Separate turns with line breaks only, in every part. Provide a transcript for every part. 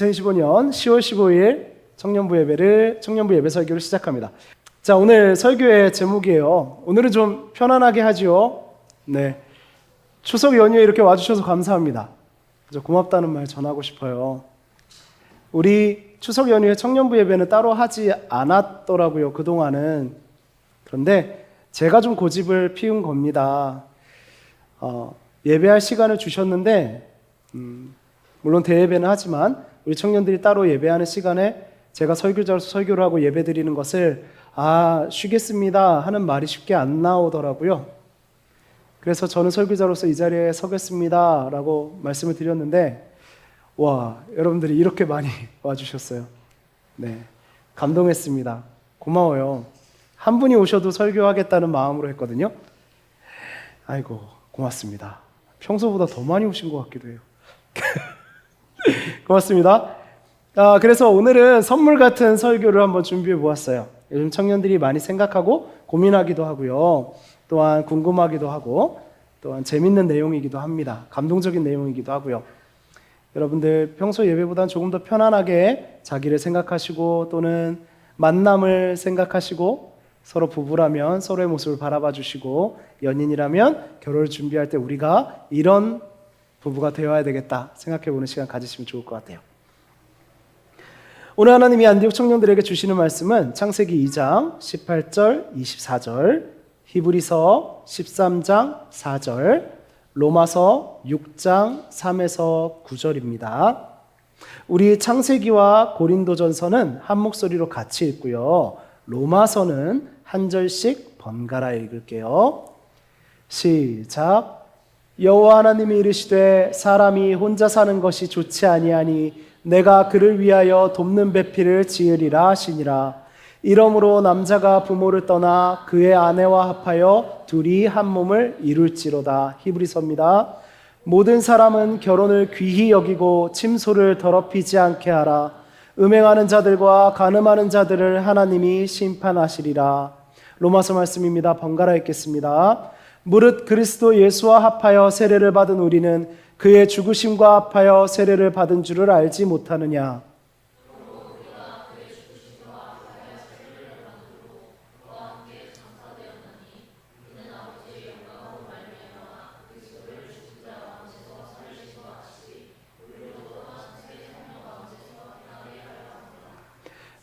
2025년 10월 15일 청년부 예배 설교를 시작합니다. 자, 오늘 설교의 제목이에요. 오늘은 좀 편안하게 하지요. 네, 추석 연휴에 이렇게 와주셔서 감사합니다. 고맙다는 말 전하고 싶어요. 우리 추석 연휴에 청년부 예배는 따로 하지 않았더라고요, 그동안은. 그런데 제가 좀 고집을 피운 겁니다. 예배할 시간을 주셨는데 물론 대예배는 하지만 우리 청년들이 따로 예배하는 시간에 제가 설교자로서 설교를 하고 예배 드리는 것을 쉬겠습니다 하는 말이 쉽게 안 나오더라고요. 그래서 저는 설교자로서 이 자리에 서겠습니다 라고 말씀을 드렸는데 여러분들이 이렇게 많이 와주셨어요. 네, 감동했습니다. 고마워요. 한 분이 오셔도 설교하겠다는 마음으로 했거든요. 아이고, 고맙습니다. 평소보다 더 많이 오신 것 같기도 해요. 고맙습니다. 그래서 오늘은 선물 같은 설교를 한번 준비해 보았어요. 요즘 청년들이 많이 생각하고 고민하기도 하고요. 또한 궁금하기도 하고 또한 재밌는 내용이기도 합니다. 감동적인 내용이기도 하고요. 여러분들 평소 예배보다는 조금 더 편안하게 자기를 생각하시고 또는 만남을 생각하시고 서로 부부라면 서로의 모습을 바라봐 주시고 연인이라면 결혼을 준비할 때 우리가 이런 부부가 되어야 되겠다 생각해보는 시간 가지시면 좋을 것 같아요. 오늘 하나님이 안디옥 청년들에게 주시는 말씀은 창세기 2장 18절 24절, 히브리서 13장 4절, 로마서 6장 3에서 9절입니다. 우리 창세기와 고린도전서는 한 목소리로 같이 읽고요. 로마서는 한 절씩 번갈아 읽을게요. 시작. 여호와 하나님이 이르시되 사람이 혼자 사는 것이 좋지 아니하니 내가 그를 위하여 돕는 배필을 지으리라 하시니라. 이러므로 남자가 부모를 떠나 그의 아내와 합하여 둘이 한 몸을 이룰지로다. 히브리서입니다. 모든 사람은 결혼을 귀히 여기고 침소를 더럽히지 않게 하라. 음행하는 자들과 간음하는 자들을 하나님이 심판하시리라. 로마서 말씀입니다. 번갈아 읽겠습니다. 무릇 그리스도 예수와 합하여 세례를 받은 우리는 그의 죽으심과 합하여 세례를 받은 줄을 알지 못하느냐.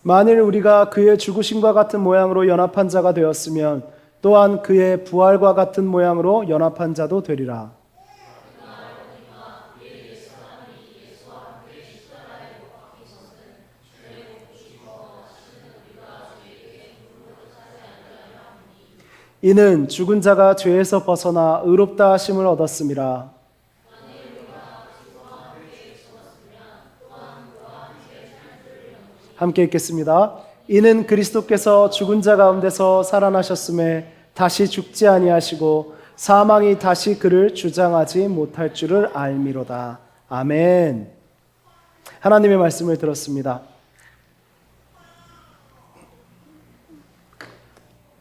만일 우리가 그의 죽으심과 같은 모양으로 연합한 자가 되었으면 또한 그의 부활과 같은 모양으로 연합한 자도 되리라. 이는 죽은 자가 죄에서 벗어나 의롭다 하심을 얻었음이라. 함께 읽겠습니다. 이는 그리스도께서 죽은 자 가운데서 살아나셨음에 다시 죽지 아니하시고 사망이 다시 그를 주장하지 못할 줄을 알미로다. 아멘. 하나님의 말씀을 들었습니다.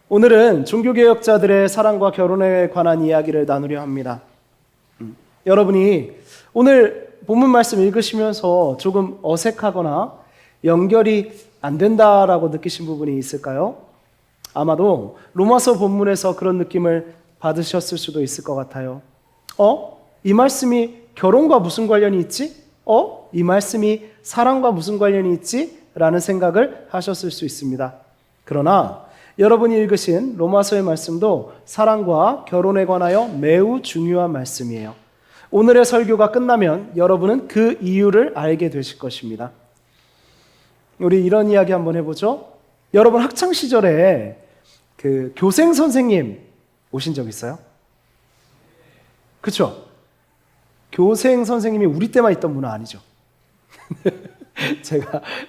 오늘은 종교개혁자들의 사랑과 결혼에 관한 이야기를 나누려 합니다. 여러분이 오늘 본문 말씀 읽으시면서 조금 어색하거나 연결이 안 된다라고 느끼신 부분이 있을까요? 아마도 로마서 본문에서 그런 느낌을 받으셨을 수도 있을 것 같아요. 이 말씀이 결혼과 무슨 관련이 있지? 이 말씀이 사랑과 무슨 관련이 있지? 라는 생각을 하셨을 수 있습니다. 그러나 여러분이 읽으신 로마서의 말씀도 사랑과 결혼에 관하여 매우 중요한 말씀이에요. 오늘의 설교가 끝나면 여러분은 그 이유를 알게 되실 것입니다. 우리 이런 이야기 한번 해보죠. 여러분 학창시절에 그 교생 선생님 오신 적 있어요? 그렇죠? 교생 선생님이 우리 때만 있던 분은 아니죠.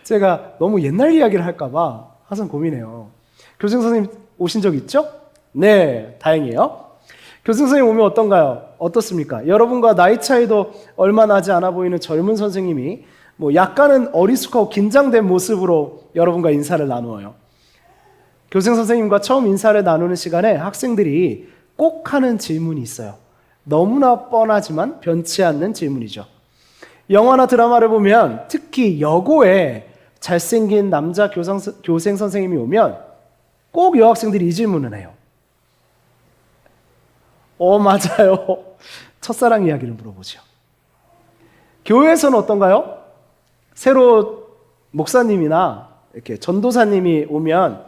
제가 너무 옛날 이야기를 할까봐 항상 고민해요. 교생 선생님 오신 적 있죠? 네, 다행이에요. 교생 선생님 오면 어떤가요? 어떻습니까? 여러분과 나이 차이도 얼마 나지 않아 보이는 젊은 선생님이 약간은 어리숙하고 긴장된 모습으로 여러분과 인사를 나누어요. 교생 선생님과 처음 인사를 나누는 시간에 학생들이 꼭 하는 질문이 있어요. 너무나 뻔하지만 변치 않는 질문이죠. 영화나 드라마를 보면 특히 여고에 잘생긴 남자 교생 선생님이 오면 꼭 여학생들이 이 질문을 해요. 맞아요. 첫사랑 이야기를 물어보죠. 교회에서는 어떤가요? 새로 목사님이나 이렇게 전도사님이 오면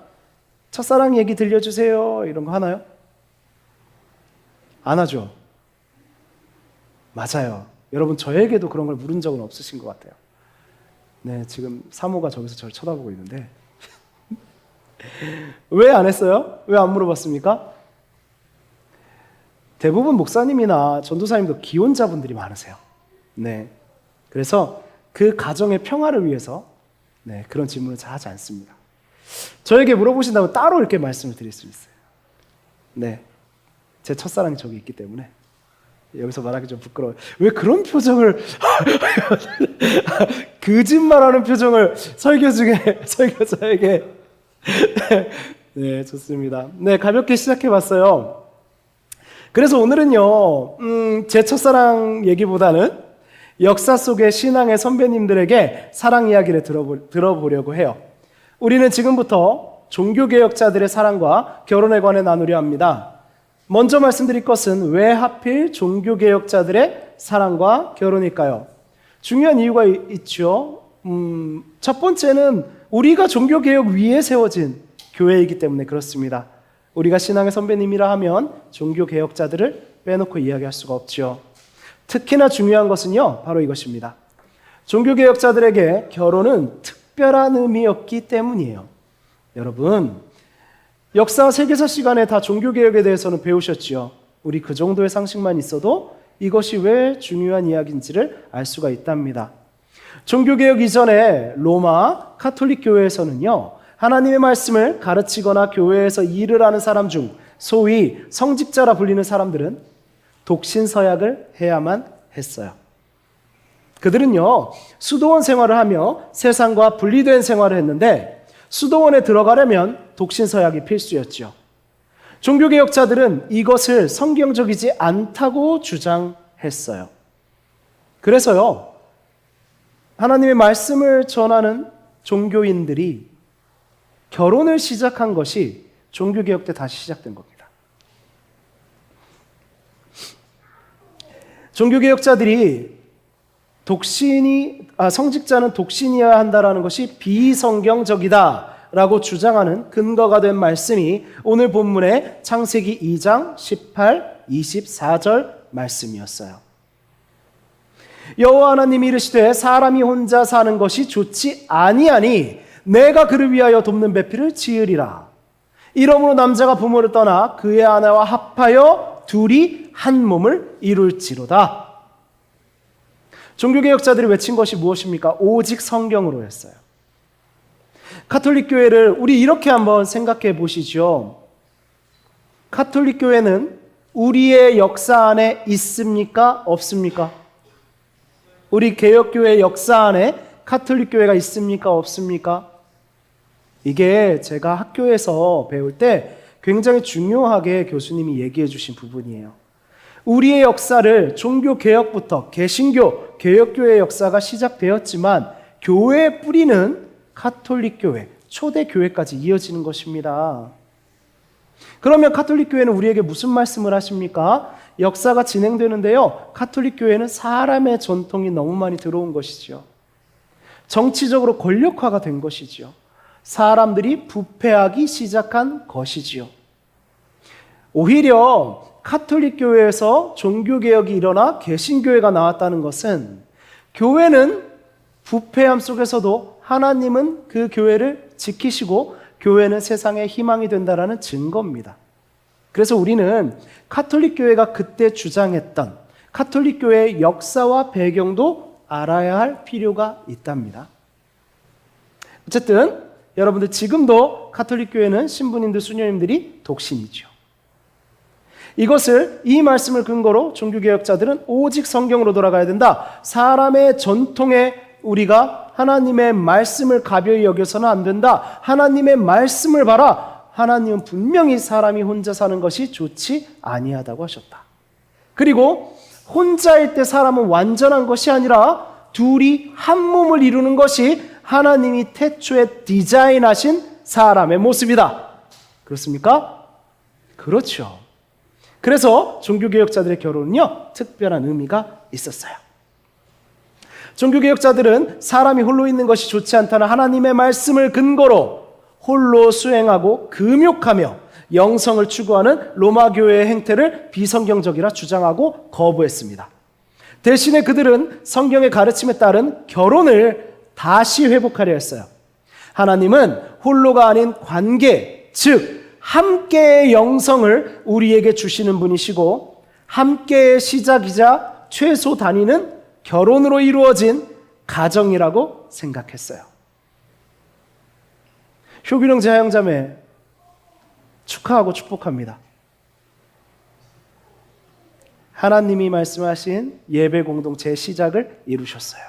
첫사랑 얘기 들려주세요 이런 거 하나요? 안 하죠. 맞아요. 여러분 저에게도 그런 걸 물은 적은 없으신 것 같아요. 네, 지금 사모가 저기서 저를 쳐다보고 있는데 왜 안 했어요? 왜 안 물어봤습니까? 대부분 목사님이나 전도사님도 기혼자분들이 많으세요. 네, 그래서 그 가정의 평화를 위해서 그런 질문을 잘 하지 않습니다. 저에게 물어보신다면 따로 이렇게 말씀을 드릴 수 있어요. 네, 제 첫사랑이 저기 있기 때문에 여기서 말하기 좀 부끄러워요. 왜 그런 표정을 거짓말하는 표정을 설교자에게 네, 좋습니다. 네, 가볍게 시작해봤어요. 그래서 오늘은요, 제 첫사랑 얘기보다는 역사 속의 신앙의 선배님들에게 사랑 이야기를 들어보려고 해요. 우리는 지금부터 종교개혁자들의 사랑과 결혼에 관해 나누려 합니다. 먼저 말씀드릴 것은 왜 하필 종교개혁자들의 사랑과 결혼일까요? 중요한 이유가 있죠. 첫 번째는 우리가 종교개혁 위에 세워진 교회이기 때문에 그렇습니다. 우리가 신앙의 선배님이라 하면 종교개혁자들을 빼놓고 이야기할 수가 없죠. 특히나 중요한 것은요, 바로 이것입니다. 종교개혁자들에게 결혼은 특별한 의미였기 때문이에요. 여러분, 역사와 세계사 시간에 다 종교개혁에 대해서는 배우셨지요. 우리 그 정도의 상식만 있어도 이것이 왜 중요한 이야기인지를 알 수가 있답니다. 종교개혁 이전에 로마 카톨릭 교회에서는요, 하나님의 말씀을 가르치거나 교회에서 일을 하는 사람 중 소위 성직자라 불리는 사람들은 독신서약을 해야만 했어요. 그들은요, 수도원 생활을 하며 세상과 분리된 생활을 했는데 수도원에 들어가려면 독신서약이 필수였죠. 종교개혁자들은 이것을 성경적이지 않다고 주장했어요. 그래서요, 하나님의 말씀을 전하는 종교인들이 결혼을 시작한 것이 종교개혁 때 다시 시작된 겁니다. 종교개혁자들이 성직자는 독신이어야 한다라는 것이 비성경적이다라고 주장하는 근거가 된 말씀이 오늘 본문의 창세기 2장 18, 24절 말씀이었어요. 여호와 하나님이 이르시되 사람이 혼자 사는 것이 좋지 아니하니 내가 그를 위하여 돕는 배필을 지으리라. 이러므로 남자가 부모를 떠나 그의 아내와 합하여 둘이 한 몸을 이룰지로다. 종교개혁자들이 외친 것이 무엇입니까? 오직 성경으로 했어요. 카톨릭 교회를 우리 이렇게 한번 생각해 보시죠. 카톨릭 교회는 우리의 역사 안에 있습니까? 없습니까? 우리 개혁교회 역사 안에 카톨릭 교회가 있습니까? 없습니까? 이게 제가 학교에서 배울 때 굉장히 중요하게 교수님이 얘기해 주신 부분이에요. 우리의 역사를 종교개혁부터 개신교, 개혁교회의 역사가 시작되었지만 교회의 뿌리는 카톨릭 교회, 초대 교회까지 이어지는 것입니다. 그러면 카톨릭 교회는 우리에게 무슨 말씀을 하십니까? 역사가 진행되는데요, 카톨릭 교회는 사람의 전통이 너무 많이 들어온 것이죠. 정치적으로 권력화가 된 것이죠. 사람들이 부패하기 시작한 것이지요. 오히려 카톨릭 교회에서 종교개혁이 일어나 개신교회가 나왔다는 것은 교회는 부패함 속에서도 하나님은 그 교회를 지키시고 교회는 세상의 희망이 된다라는 증거입니다. 그래서 우리는 카톨릭 교회가 그때 주장했던 카톨릭 교회의 역사와 배경도 알아야 할 필요가 있답니다. 어쨌든 여러분들 지금도 카톨릭 교회는 신부님들, 수녀님들이 독신이죠. 이 말씀을 근거로 종교개혁자들은 오직 성경으로 돌아가야 된다. 사람의 전통에 우리가 하나님의 말씀을 가벼이 여겨서는 안 된다. 하나님의 말씀을 봐라. 하나님은 분명히 사람이 혼자 사는 것이 좋지 아니하다고 하셨다. 그리고 혼자일 때 사람은 완전한 것이 아니라 둘이 한 몸을 이루는 것이 하나님이 태초에 디자인하신 사람의 모습이다. 그렇습니까? 그렇죠. 그래서 종교개혁자들의 결혼은요, 특별한 의미가 있었어요. 종교개혁자들은 사람이 홀로 있는 것이 좋지 않다는 하나님의 말씀을 근거로 홀로 수행하고 금욕하며 영성을 추구하는 로마 교회의 행태를 비성경적이라 주장하고 거부했습니다. 대신에 그들은 성경의 가르침에 따른 결혼을 다시 회복하려 했어요. 하나님은 홀로가 아닌 관계, 즉 함께의 영성을 우리에게 주시는 분이시고 함께의 시작이자 최소 단위는 결혼으로 이루어진 가정이라고 생각했어요. 효균형 재하영자매 축하하고 축복합니다. 하나님이 말씀하신 예배 공동체의 시작을 이루셨어요.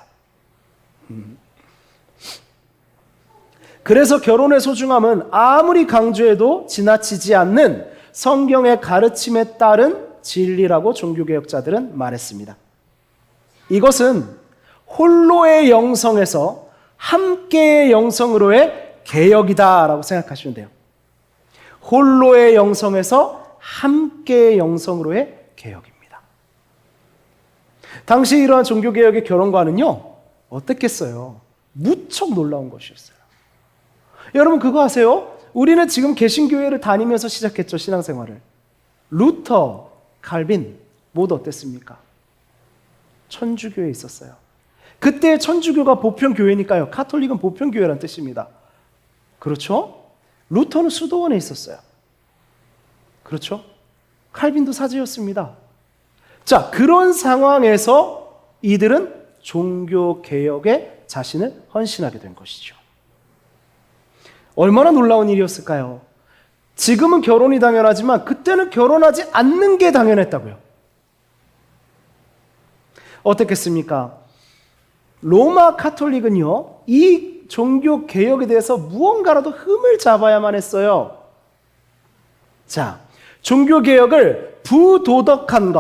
그래서 결혼의 소중함은 아무리 강조해도 지나치지 않는 성경의 가르침에 따른 진리라고 종교개혁자들은 말했습니다. 이것은 홀로의 영성에서 함께의 영성으로의 개혁이다라고 생각하시면 돼요. 홀로의 영성에서 함께의 영성으로의 개혁입니다. 당시 이러한 종교개혁의 결혼관은요, 어땠겠어요? 무척 놀라운 것이었어요. 여러분 그거 아세요? 우리는 지금 개신교회를 다니면서 시작했죠, 신앙생활을. 루터, 칼빈 모두 어땠습니까? 천주교에 있었어요. 그때 천주교가 보편교회니까요. 카톨릭은 보편교회란 뜻입니다. 그렇죠? 루터는 수도원에 있었어요. 그렇죠? 칼빈도 사제였습니다. 자, 그런 상황에서 이들은 종교개혁에 자신을 헌신하게 된 것이죠. 얼마나 놀라운 일이었을까요? 지금은 결혼이 당연하지만 그때는 결혼하지 않는 게 당연했다고요. 어떻겠습니까? 로마 카톨릭은요, 이 종교 개혁에 대해서 무언가라도 흠을 잡아야만 했어요. 자, 종교 개혁을 부도덕한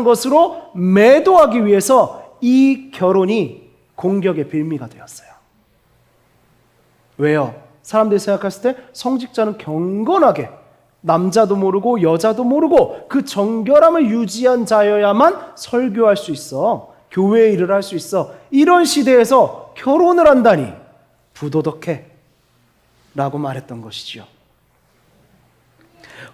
것으로 매도하기 위해서 이 결혼이 공격의 빌미가 되었어요. 왜요? 사람들이 생각했을 때 성직자는 경건하게 남자도 모르고 여자도 모르고 그 정결함을 유지한 자여야만 설교할 수 있어. 교회에 일을 할 수 있어. 이런 시대에서 결혼을 한다니 부도덕해 라고 말했던 것이지요.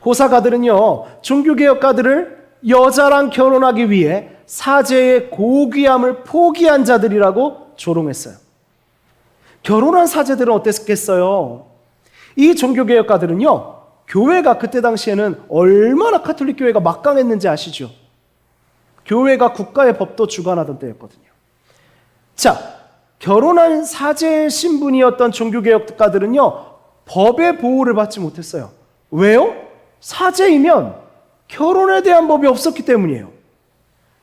호사가들은요, 종교개혁가들을 여자랑 결혼하기 위해 사제의 고귀함을 포기한 자들이라고 조롱했어요. 결혼한 사제들은 어땠겠어요? 이 종교개혁가들은요, 교회가 그때 당시에는 얼마나 카톨릭 교회가 막강했는지 아시죠? 교회가 국가의 법도 주관하던 때였거든요. 자, 결혼한 사제의 신분이었던 종교개혁가들은요, 법의 보호를 받지 못했어요. 왜요? 사제이면 결혼에 대한 법이 없었기 때문이에요.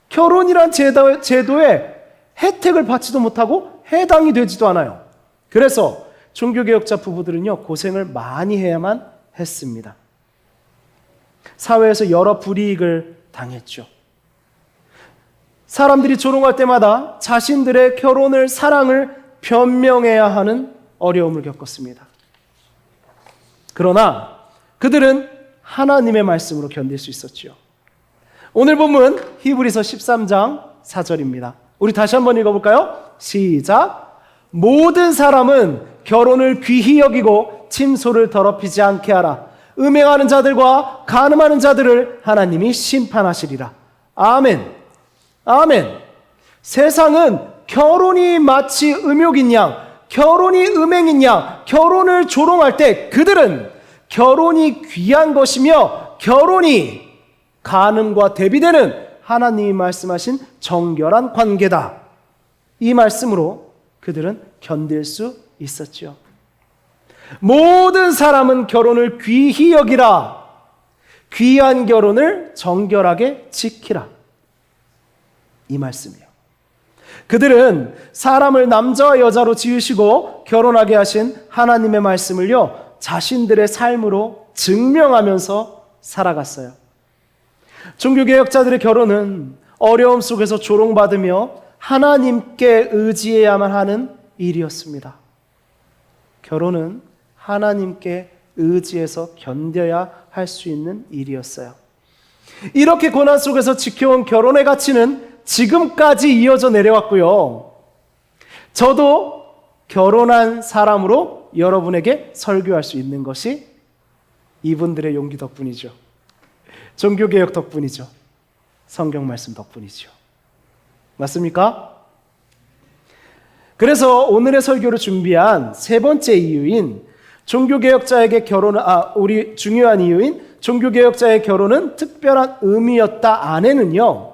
결혼이란 제도에 혜택을 받지도 못하고 해당이 되지도 않아요. 그래서 종교개혁자 부부들은요, 고생을 많이 해야만 했습니다. 사회에서 여러 불이익을 당했죠. 사람들이 조롱할 때마다 자신들의 결혼을, 사랑을 변명해야 하는 어려움을 겪었습니다. 그러나 그들은 하나님의 말씀으로 견딜 수 있었죠. 오늘 본문 히브리서 13장 4절입니다. 우리 다시 한번 읽어볼까요? 시작. 모든 사람은 결혼을 귀히 여기고 침소를 더럽히지 않게 하라. 음행하는 자들과 간음하는 자들을 하나님이 심판하시리라. 아멘. 아멘. 세상은 결혼이 마치 음욕인 양, 결혼이 음행인 양, 결혼을 조롱할 때 그들은 결혼이 귀한 것이며 결혼이 간음과 대비되는 하나님이 말씀하신 정결한 관계다. 이 말씀으로 그들은 견딜 수 있었죠. 모든 사람은 결혼을 귀히 여기라. 귀한 결혼을 정결하게 지키라. 이 말씀이요. 그들은 사람을 남자와 여자로 지으시고 결혼하게 하신 하나님의 말씀을요, 자신들의 삶으로 증명하면서 살아갔어요. 종교개혁자들의 결혼은 어려움 속에서 조롱받으며 하나님께 의지해야만 하는 일이었습니다. 결혼은 하나님께 의지해서 견뎌야 할 수 있는 일이었어요. 이렇게 고난 속에서 지켜온 결혼의 가치는 지금까지 이어져 내려왔고요. 저도 결혼한 사람으로 여러분에게 설교할 수 있는 것이 이분들의 용기 덕분이죠. 종교개혁 덕분이죠. 성경 말씀 덕분이죠. 맞습니까? 그래서 오늘의 설교를 준비한 세 번째 이유인 종교개혁자에게 결혼은 우리 중요한 이유인 종교개혁자의 결혼은 특별한 의미였다 안에는요,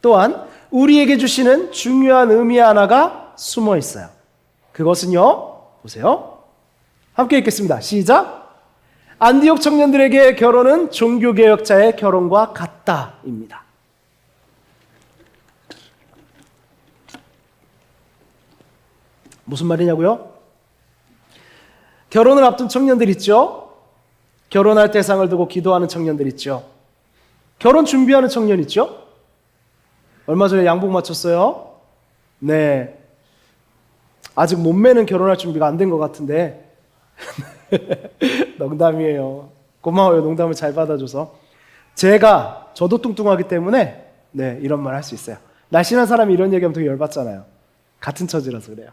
또한 우리에게 주시는 중요한 의미 하나가 숨어 있어요. 그것은요, 보세요. 함께 읽겠습니다. 시작. 안디옥 청년들에게 결혼은 종교개혁자의 결혼과 같다입니다. 무슨 말이냐고요? 결혼을 앞둔 청년들 있죠? 결혼할 대상을 두고 기도하는 청년들 있죠? 결혼 준비하는 청년 있죠? 얼마 전에 양복 맞췄어요? 네. 아직 몸매는 결혼할 준비가 안 된 것 같은데 농담이에요. 고마워요. 농담을 잘 받아줘서. 저도 뚱뚱하기 때문에 네, 이런 말 할 수 있어요. 날씬한 사람이 이런 얘기하면 되게 열받잖아요. 같은 처지라서 그래요.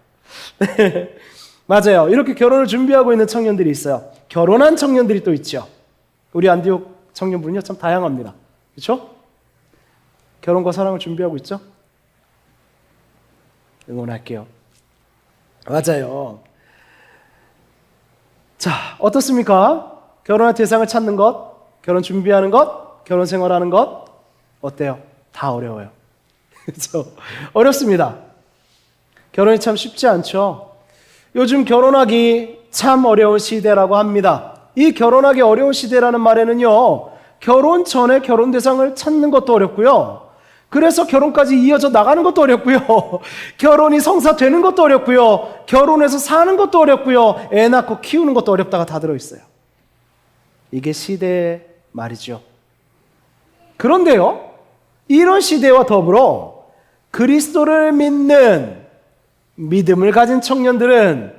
맞아요. 이렇게 결혼을 준비하고 있는 청년들이 있어요. 결혼한 청년들이 또 있죠. 우리 안디옥 청년분이요, 참 다양합니다. 그렇죠? 결혼과 사랑을 준비하고 있죠? 응원할게요. 맞아요. 자, 어떻습니까? 결혼할 대상을 찾는 것, 결혼 준비하는 것, 결혼 생활하는 것, 어때요? 다 어려워요. 그렇죠? 어렵습니다. 결혼이 참 쉽지 않죠. 요즘 결혼하기 참 어려운 시대라고 합니다. 이 결혼하기 어려운 시대라는 말에는요, 결혼 전에 결혼 대상을 찾는 것도 어렵고요, 그래서 결혼까지 이어져 나가는 것도 어렵고요, 결혼이 성사되는 것도 어렵고요, 결혼해서 사는 것도 어렵고요, 애 낳고 키우는 것도 어렵다가 다 들어있어요. 이게 시대의 말이죠. 그런데요, 이런 시대와 더불어 그리스도를 믿는 믿음을 가진 청년들은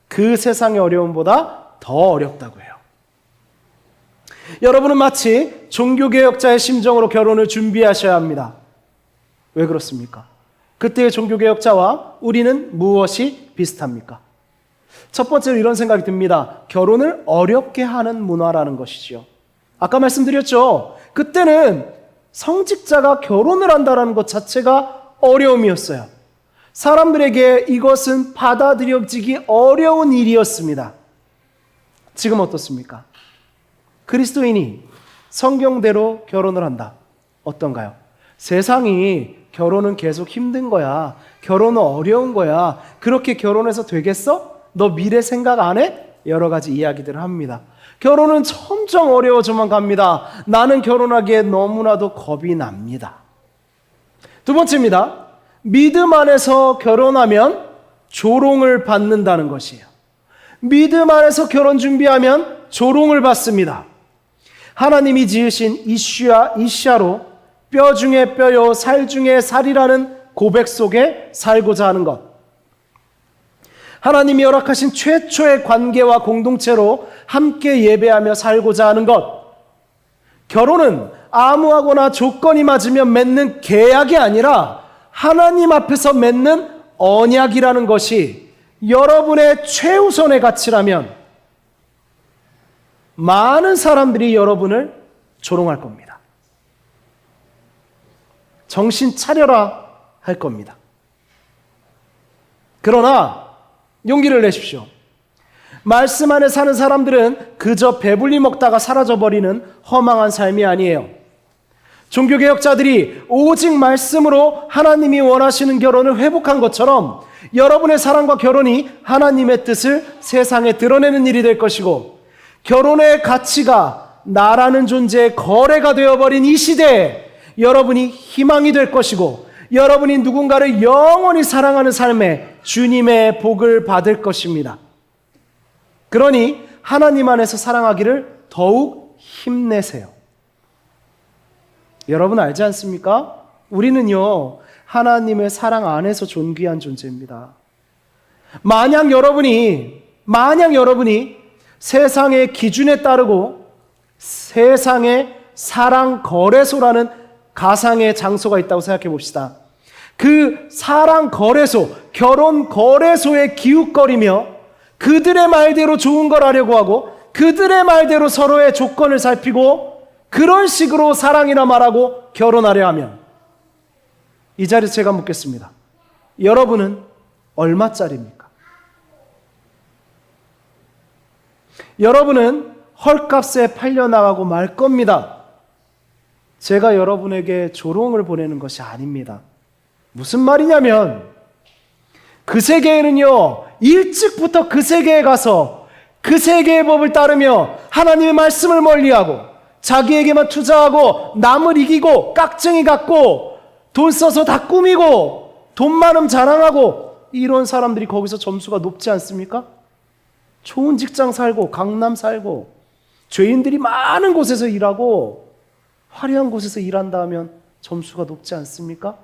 그 세상의 어려움보다 더 어렵다고 해요. 여러분은 마치 종교개혁자의 심정으로 결혼을 준비하셔야 합니다. 왜 그렇습니까? 그때의 종교개혁자와 우리는 무엇이 비슷합니까? 첫 번째로 이런 생각이 듭니다. 결혼을 어렵게 하는 문화라는 것이지요. 아까 말씀드렸죠. 그때는 성직자가 결혼을 한다는 것 자체가 어려움이었어요. 사람들에게 이것은 받아들여지기 어려운 일이었습니다. 지금 어떻습니까? 그리스도인이 성경대로 결혼을 한다. 어떤가요? 세상이 결혼은 계속 힘든 거야. 결혼은 어려운 거야. 그렇게 결혼해서 되겠어? 너 미래 생각 안 해? 여러 가지 이야기들을 합니다. 결혼은 점점 어려워져만 갑니다. 나는 결혼하기에 너무나도 겁이 납니다. 두 번째입니다. 믿음 안에서 결혼하면 조롱을 받는다는 것이에요. 믿음 안에서 결혼 준비하면 조롱을 받습니다. 하나님이 지으신 이시아로 뼈 중에 뼈요 살 중에 살이라는 고백 속에 살고자 하는 것, 하나님이 허락하신 최초의 관계와 공동체로 함께 예배하며 살고자 하는 것, 결혼은 아무하거나 조건이 맞으면 맺는 계약이 아니라 하나님 앞에서 맺는 언약이라는 것이 여러분의 최우선의 가치라면 많은 사람들이 여러분을 조롱할 겁니다. 정신 차려라 할 겁니다. 그러나 용기를 내십시오. 말씀 안에 사는 사람들은 그저 배불리 먹다가 사라져버리는 허망한 삶이 아니에요. 종교개혁자들이 오직 말씀으로 하나님이 원하시는 결혼을 회복한 것처럼 여러분의 사랑과 결혼이 하나님의 뜻을 세상에 드러내는 일이 될 것이고, 결혼의 가치가 나라는 존재의 거래가 되어버린 이 시대에 여러분이 희망이 될 것이고, 여러분이 누군가를 영원히 사랑하는 삶에 주님의 복을 받을 것입니다. 그러니 하나님 안에서 사랑하기를 더욱 힘내세요. 여러분 알지 않습니까? 우리는요, 하나님의 사랑 안에서 존귀한 존재입니다. 만약 여러분이 세상의 기준에 따르고 세상의 사랑 거래소라는 가상의 장소가 있다고 생각해 봅시다. 그 사랑 거래소, 결혼 거래소에 기웃거리며 그들의 말대로 좋은 걸 하려고 하고 그들의 말대로 서로의 조건을 살피고 그런 식으로 사랑이라 말하고 결혼하려 하면 이 자리에서 제가 묻겠습니다. 여러분은 얼마짜리입니까? 여러분은 헐값에 팔려나가고 말 겁니다. 제가 여러분에게 조롱을 보내는 것이 아닙니다. 무슨 말이냐면 그 세계에는요, 일찍부터 그 세계에 가서 그 세계의 법을 따르며 하나님의 말씀을 멀리하고 자기에게만 투자하고 남을 이기고 깍쟁이 갖고 돈 써서 다 꾸미고 돈 많음 자랑하고 이런 사람들이 거기서 점수가 높지 않습니까? 좋은 직장 살고 강남 살고 죄인들이 많은 곳에서 일하고 화려한 곳에서 일한다 하면 점수가 높지 않습니까?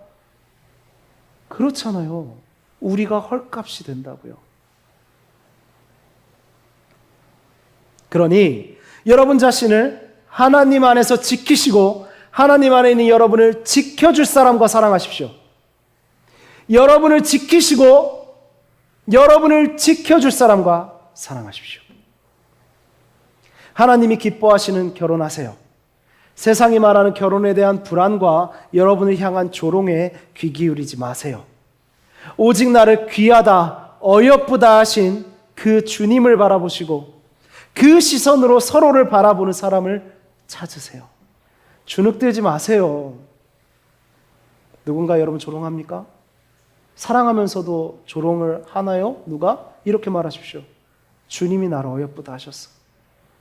그렇잖아요. 우리가 헐값이 된다고요. 그러니 여러분 자신을 하나님 안에서 지키시고 하나님 안에 있는 여러분을 지켜줄 사람과 사랑하십시오. 여러분을 지키시고 여러분을 지켜줄 사람과 사랑하십시오. 하나님이 기뻐하시는 결혼하세요. 세상이 말하는 결혼에 대한 불안과 여러분을 향한 조롱에 귀 기울이지 마세요. 오직 나를 귀하다, 어여쁘다 하신 그 주님을 바라보시고 그 시선으로 서로를 바라보는 사람을 찾으세요. 주눅들지 마세요. 누군가 여러분 조롱합니까? 사랑하면서도 조롱을 하나요? 누가? 이렇게 말하십시오. 주님이 나를 어여쁘다 하셨어.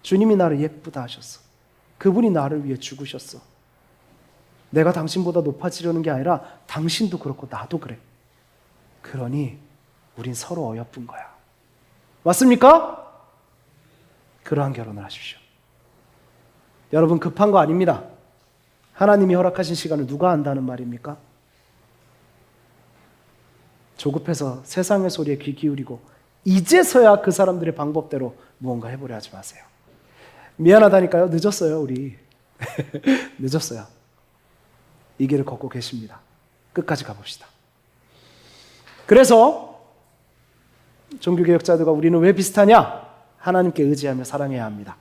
주님이 나를 예쁘다 하셨어. 그분이 나를 위해 죽으셨어. 내가 당신보다 높아지려는 게 아니라 당신도 그렇고 나도 그래. 그러니 우린 서로 어여쁜 거야. 맞습니까? 그러한 결혼을 하십시오. 여러분 급한 거 아닙니다. 하나님이 허락하신 시간을 누가 안다는 말입니까? 조급해서 세상의 소리에 귀 기울이고 이제서야 그 사람들의 방법대로 무언가 해보려 하지 마세요. 미안하다니까요. 늦었어요, 우리. 늦었어요. 이 길을 걷고 계십니다. 끝까지 가봅시다. 그래서 종교개혁자들과 우리는 왜 비슷하냐? 하나님께 의지하며 사랑해야 합니다.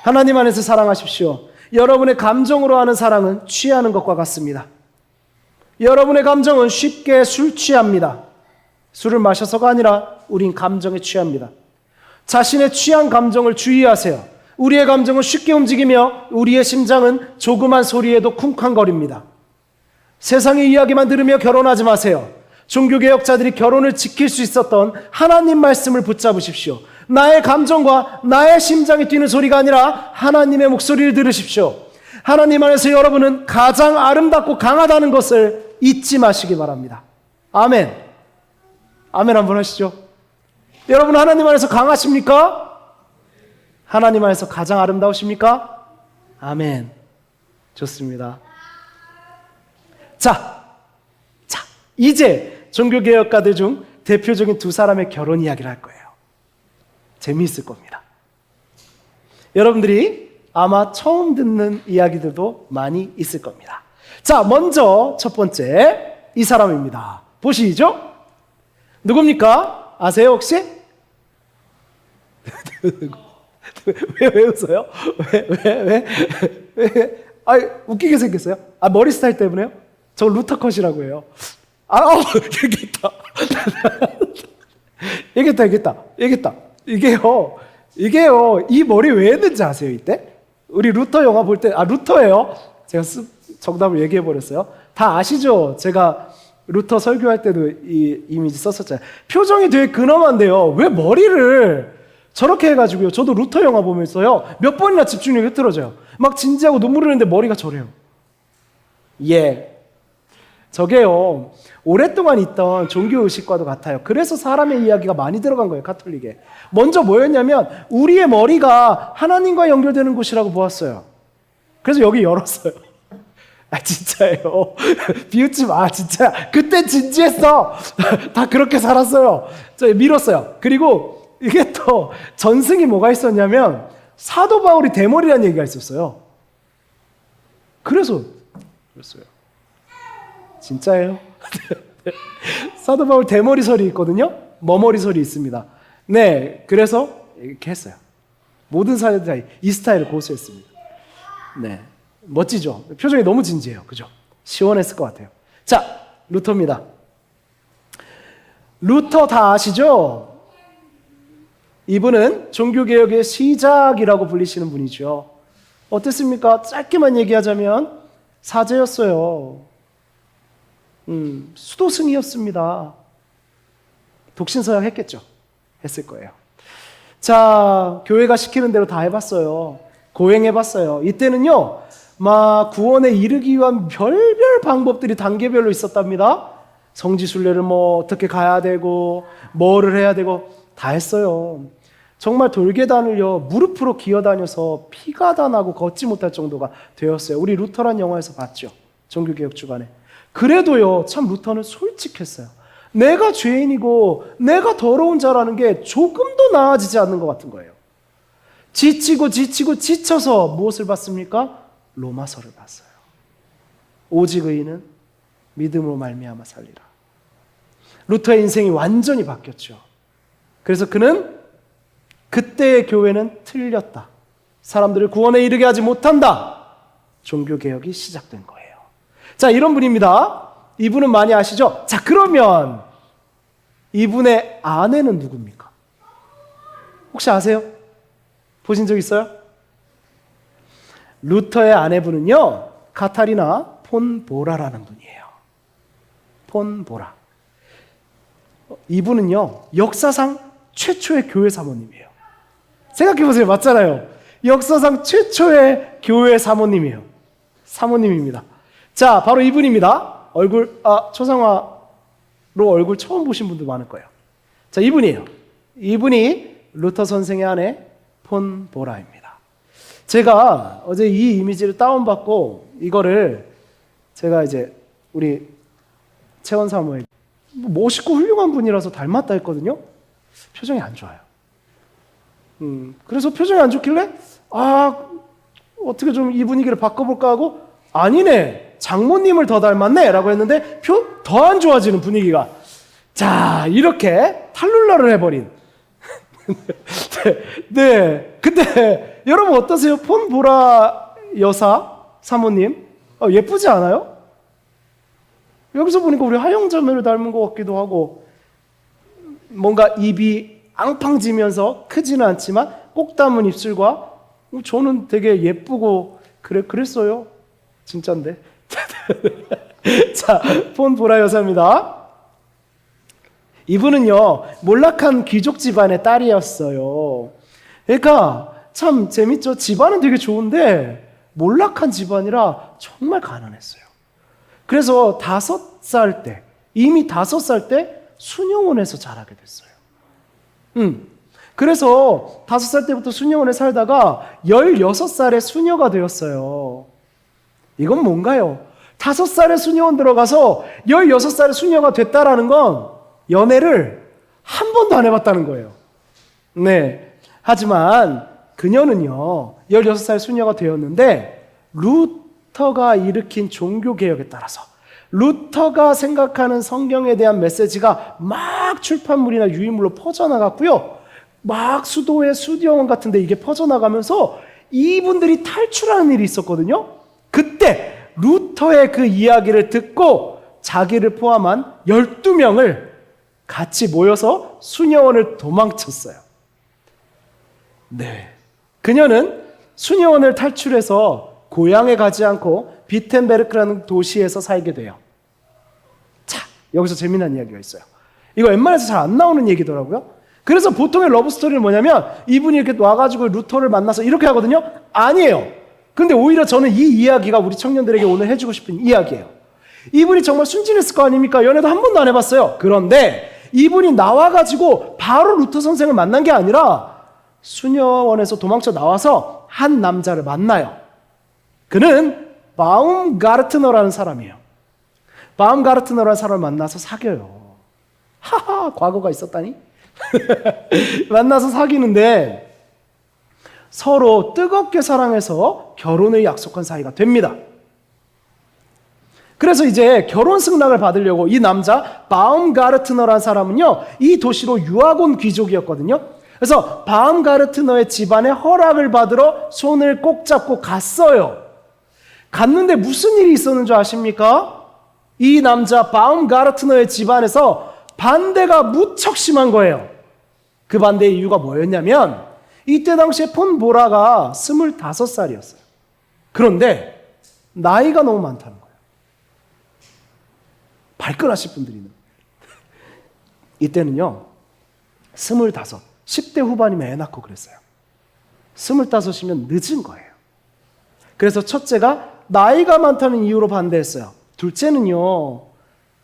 하나님 안에서 사랑하십시오. 여러분의 감정으로 하는 사랑은 취하는 것과 같습니다. 여러분의 감정은 쉽게 술 취합니다. 술을 마셔서가 아니라 우린 감정에 취합니다. 자신의 취한 감정을 주의하세요. 우리의 감정은 쉽게 움직이며 우리의 심장은 조그만 소리에도 쿵쾅거립니다. 세상의 이야기만 들으며 결혼하지 마세요. 종교개혁자들이 결혼을 지킬 수 있었던 하나님 말씀을 붙잡으십시오. 나의 감정과 나의 심장이 뛰는 소리가 아니라 하나님의 목소리를 들으십시오. 하나님 안에서 여러분은 가장 아름답고 강하다는 것을 잊지 마시기 바랍니다. 아멘. 아멘 한번 하시죠. 여러분 하나님 안에서 강하십니까? 하나님 안에서 가장 아름다우십니까? 아멘. 좋습니다. 자, 이제 종교개혁가들 중 대표적인 두 사람의 결혼 이야기를 할 거예요. 재미있을 겁니다. 여러분들이 아마 처음 듣는 이야기들도 많이 있을 겁니다. 자, 먼저 첫 번째 이 사람입니다. 보시죠. 누굽니까? 아세요 혹시? 왜 웃어요? 왜? 아, 웃기게 생겼어요? 아, 머리 스타일 때문에요? 저 루터컷이라고 해요. 얘기했다. 이게요, 이 머리 왜 했는지 아세요, 이때? 우리 루터 영화 볼 때, 루터예요. 제가 정답을 얘기해버렸어요. 다 아시죠? 제가 루터 설교할 때도 이 이미지 썼었잖아요. 표정이 되게 근엄한데요. 왜 머리를 저렇게 해가지고요. 저도 루터 영화 보면서요. 몇 번이나 집중력이 흐트러져요. 막 진지하고 눈물 흐르는데 머리가 저래요. 저게요. 오랫동안 있던 종교의식과도 같아요. 그래서 사람의 이야기가 많이 들어간 거예요. 가톨릭에. 먼저 뭐였냐면 우리의 머리가 하나님과 연결되는 곳이라고 보았어요. 그래서 여기 열었어요. 진짜예요. 비웃지 마, 진짜. 그때 진지했어. 다 그렇게 살았어요. 저 밀었어요. 그리고 이게 또 전승이 뭐가 있었냐면 사도 바울이 대머리라는 얘기가 있었어요. 그래서 그랬어요. 진짜예요. 사도 바울 대머리설이 있거든요. 머머리설이 있습니다. 네, 그래서 이렇게 했어요. 모든 사람들이 이 스타일을 고수했습니다. 네, 멋지죠? 표정이 너무 진지해요. 그죠? 시원했을 것 같아요. 자, 루터입니다. 루터 다 아시죠? 이분은 종교개혁의 시작이라고 불리시는 분이죠. 어땠습니까? 짧게만 얘기하자면 사제였어요. 수도승이었습니다. 독신서양 했겠죠? 했을 거예요. 자, 교회가 시키는 대로 다 해봤어요. 고행해봤어요. 이때는요, 막 구원에 이르기 위한 별별 방법들이 단계별로 있었답니다. 성지순례를 뭐 어떻게 가야 되고, 뭐를 해야 되고, 다 했어요. 정말 돌계단을요, 무릎으로 기어다녀서 피가 다 나고 걷지 못할 정도가 되었어요. 우리 루터란 영화에서 봤죠. 종교개혁 주간에. 그래도요, 참 루터는 솔직했어요. 내가 죄인이고 내가 더러운 자라는 게 조금도 나아지지 않는 것 같은 거예요. 지치고 지쳐서 무엇을 봤습니까? 로마서를 봤어요. 오직 의인은 믿음으로 말미암아 살리라. 루터의 인생이 완전히 바뀌었죠. 그래서 그는 그때의 교회는 틀렸다. 사람들을 구원에 이르게 하지 못한다. 종교개혁이 시작된 거예요. 자, 이런 분입니다. 이분은 많이 아시죠? 자, 그러면 이분의 아내는 누굽니까? 혹시 아세요? 보신 적 있어요? 루터의 아내분은요, 카타리나 폰 보라라는 분이에요. 폰 보라. 이분은요, 역사상 최초의 교회 사모님이에요. 생각해보세요. 맞잖아요. 역사상 최초의 교회 사모님이에요. 사모님입니다. 자, 바로 이분입니다. 초상화로 얼굴 처음 보신 분도 많을 거예요. 자, 이분이에요. 이분이 루터 선생의 아내 폰 보라입니다. 제가 어제 이 이미지를 다운받고 이거를 제가 이제 우리 채원 사모에 멋있고 훌륭한 분이라서 닮았다 했거든요. 표정이 안 좋아요. 그래서 표정이 안 좋길래 어떻게 좀 이 분위기를 바꿔볼까 하고 아니네, 장모님을 더 닮았네 라고 했는데 더 안 좋아지는 분위기가. 자, 이렇게 탈룰라를 해버린. 네. 근데 여러분 어떠세요? 폰 보라 여사 사모님 예쁘지 않아요? 여기서 보니까 우리 하영자매를 닮은 것 같기도 하고, 뭔가 입이 앙팡지면서 크지는 않지만 꼭 담은 입술과, 저는 되게 예쁘고 그랬어요. 진짠데. 자, 폰 보라 여사입니다. 이분은요, 몰락한 귀족 집안의 딸이었어요. 그러니까 참 재밌죠. 집안은 되게 좋은데 몰락한 집안이라 정말 가난했어요. 그래서 이미 5살 때 수녀원에서 자라게 됐어요. 그래서 5살 때부터 수녀원에 살다가 16살에 수녀가 되었어요. 이건 뭔가요? 5살에 수녀원 들어가서 16살에 수녀가 됐다라는 건 연애를 한 번도 안 해봤다는 거예요. 네. 하지만 그녀는요, 16살 수녀가 되었는데 루터가 일으킨 종교개혁에 따라서 루터가 생각하는 성경에 대한 메시지가 막 출판물이나 유인물로 퍼져나갔고요. 막 수도회, 수디영원 같은 데 이게 퍼져나가면서 이분들이 탈출하는 일이 있었거든요. 그때 루터의 그 이야기를 듣고 자기를 포함한 12명을 같이 모여서 수녀원을 도망쳤어요. 네. 그녀는 수녀원을 탈출해서 고향에 가지 않고 비텐베르크라는 도시에서 살게 돼요. 자, 여기서 재미난 이야기가 있어요. 이거 웬만해서 잘 안 나오는 얘기더라고요. 그래서 보통의 러브스토리는 뭐냐면 이분이 이렇게 와가지고 루터를 만나서 이렇게 하거든요. 아니에요. 근데 오히려 저는 이 이야기가 우리 청년들에게 오늘 해주고 싶은 이야기예요. 이분이 정말 순진했을 거 아닙니까? 연애도 한 번도 안 해봤어요. 그런데 이분이 나와가지고 바로 루터 선생을 만난 게 아니라 수녀원에서 도망쳐 나와서 한 남자를 만나요. 그는 바움가르트너라는 사람이에요. 바움가르트너라는 사람을 만나서 사귀어요. 하하, 과거가 있었다니? 만나서 사귀는데 서로 뜨겁게 사랑해서 결혼을 약속한 사이가 됩니다. 그래서 이제 결혼 승낙을 받으려고 이 남자 바움가르트너라는 사람은요, 이 도시로 유학 온 귀족이었거든요. 그래서 바움가르트너의 집안의 허락을 받으러 손을 꼭 잡고 갔어요. 갔는데 무슨 일이 있었는 줄 아십니까? 이 남자 바움가르트너의 집안에서 반대가 무척 심한 거예요. 그 반대의 이유가 뭐였냐면 이때 당시에 폰 보라가 25살이었어요. 그런데 나이가 너무 많다는 거예요. 발끈하실 분들이 있는 이때는요 25, 10대 후반이면 애 낳고 그랬어요. 25이면 늦은 거예요. 그래서 첫째가 나이가 많다는 이유로 반대했어요. 둘째는요,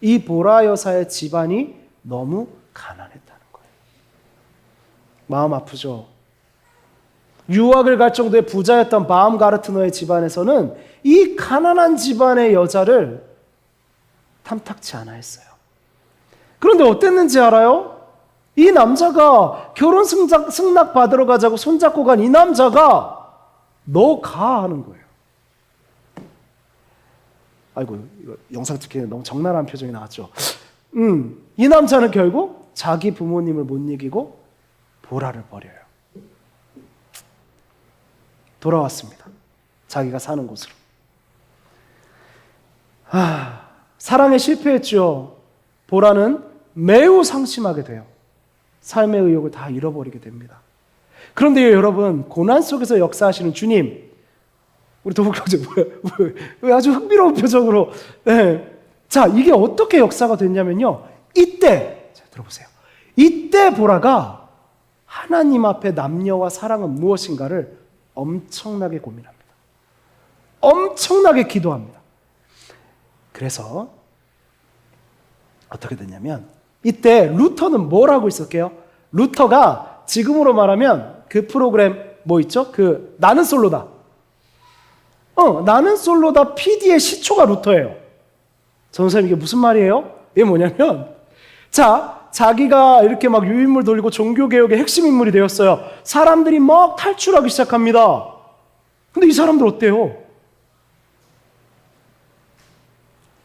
이 보라 여사의 집안이 너무 가난했다는 거예요. 마음 아프죠? 유학을 갈 정도의 부자였던 바움가르트너의 집안에서는 이 가난한 집안의 여자를 탐탁치 않아 했어요. 그런데 어땠는지 알아요? 이 남자가 결혼 승낙 받으러 가자고 손잡고 간 이 남자가 너 가 하는 거예요. 아이고, 이거 영상 찍기에 너무 적나라한 표정이 나왔죠. 이 남자는 결국 자기 부모님을 못 이기고 보라를 버려요. 돌아왔습니다. 자기가 사는 곳으로. 사랑에 실패했죠. 보라는 매우 상심하게 돼요. 삶의 의욕을 다 잃어버리게 됩니다. 그런데 여러분, 고난 속에서 역사하시는 주님, 우리 도북형제 왜 아주 흥미로운 표정으로. 네. 자, 이게 어떻게 역사가 됐냐면요, 이때, 자, 들어보세요. 이때 보라가 하나님 앞에 남녀와 사랑은 무엇인가를 엄청나게 고민합니다. 엄청나게 기도합니다. 그래서 어떻게 됐냐면 이때 루터는 뭘 하고 있었게요? 루터가 지금으로 말하면 그 프로그램 뭐 있죠? 그 나는 솔로다. 나는 솔로다 PD의 시초가 루터예요. 전선생님, 이게 무슨 말이에요? 이게 뭐냐면, 자, 자기가 이렇게 막 유인물 돌리고 종교개혁의 핵심 인물이 되었어요. 사람들이 막 탈출하기 시작합니다. 근데 이 사람들 어때요?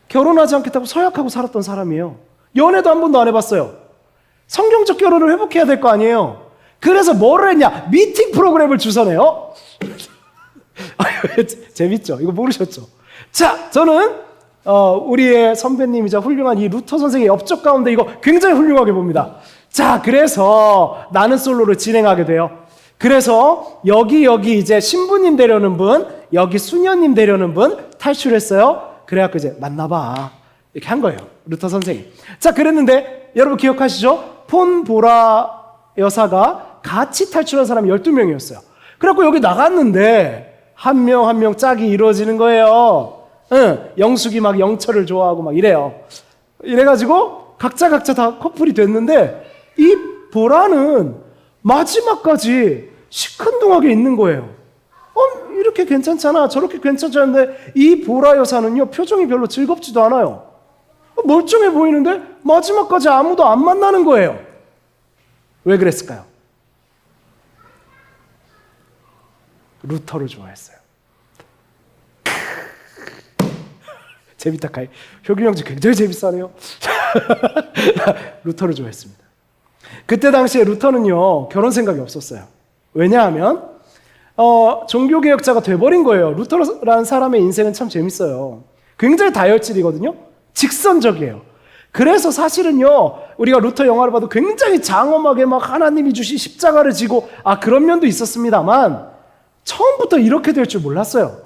결혼하지 않겠다고 서약하고 살았던 사람이에요. 연애도 한 번도 안 해봤어요. 성경적 결혼을 회복해야 될 거 아니에요. 그래서 뭐를 했냐? 미팅 프로그램을 주선해요. 재밌죠? 이거 모르셨죠? 자, 저는 우리의 선배님이자 훌륭한 이 루터 선생의 업적 가운데 이거 굉장히 훌륭하게 봅니다. 자, 그래서 나는 솔로를 진행하게 돼요. 그래서 여기 이제 신부님 되려는 분, 여기 수녀님 되려는 분 탈출했어요. 그래갖고 이제 만나봐 이렇게 한 거예요, 루터 선생이. 자, 그랬는데 여러분 기억하시죠? 폰 보라 여사가 같이 탈출한 사람이 12명이었어요. 그래갖고 여기 나갔는데 한 명 한 명 짝이 이루어지는 거예요. 영숙이 막 영철을 좋아하고 막 이래요. 이래가지고 각자 다 커플이 됐는데 이 보라는 마지막까지 시큰둥하게 있는 거예요. 이렇게 괜찮잖아, 저렇게 괜찮잖은데 이 보라 여사는요 표정이 별로 즐겁지도 않아요. 멀쩡해 보이는데 마지막까지 아무도 안 만나는 거예요. 왜 그랬을까요? 루터를 좋아했어요. 재밌다 카이. 효균 형제 굉장히 재밌어하네요. 루터를 좋아했습니다. 그때 당시에 루터는요 결혼 생각이 없었어요. 왜냐하면 종교개혁자가 돼버린 거예요. 루터라는 사람의 인생은 참 재밌어요. 굉장히 다혈질이거든요. 직선적이에요. 그래서 사실은요 우리가 루터 영화를 봐도 굉장히 장엄하게 막 하나님이 주신 십자가를 지고 그런 면도 있었습니다만 처음부터 이렇게 될 줄 몰랐어요.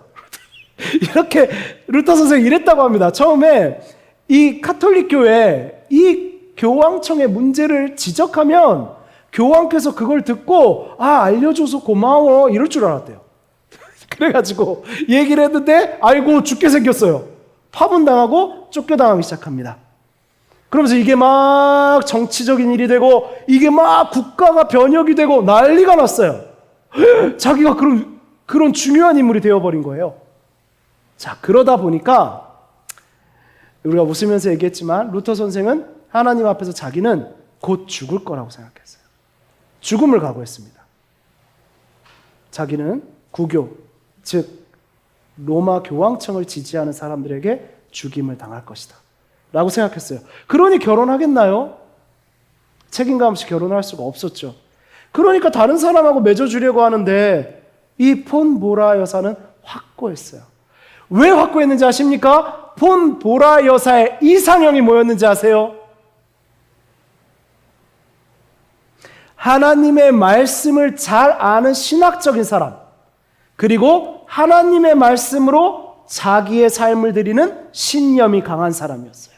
이렇게 루터 선생이 이랬다고 합니다. 처음에 이 카톨릭 교회 이 교황청의 문제를 지적하면 교황께서 그걸 듣고 알려줘서 고마워 이럴 줄 알았대요. 그래가지고 얘기를 했는데 아이고 죽게 생겼어요. 파문당하고 쫓겨당하기 시작합니다. 그러면서 이게 막 정치적인 일이 되고 이게 막 국가가 변혁이 되고 난리가 났어요. 자기가 그런 중요한 인물이 되어버린 거예요. 자, 그러다 보니까 우리가 웃으면서 얘기했지만 루터 선생은 하나님 앞에서 자기는 곧 죽을 거라고 생각했어요. 죽음을 각오했습니다. 자기는 구교, 즉 로마 교황청을 지지하는 사람들에게 죽임을 당할 것이다 라고 생각했어요. 그러니 결혼하겠나요? 책임감 없이 결혼할 수가 없었죠. 그러니까 다른 사람하고 맺어주려고 하는데 이 폰 보라 여사는 확고했어요. 왜 확고했는지 아십니까? 폰 보라 여사의 이상형이 뭐였는지 아세요? 하나님의 말씀을 잘 아는 신학적인 사람, 그리고 하나님의 말씀으로 자기의 삶을 드리는 신념이 강한 사람이었어요.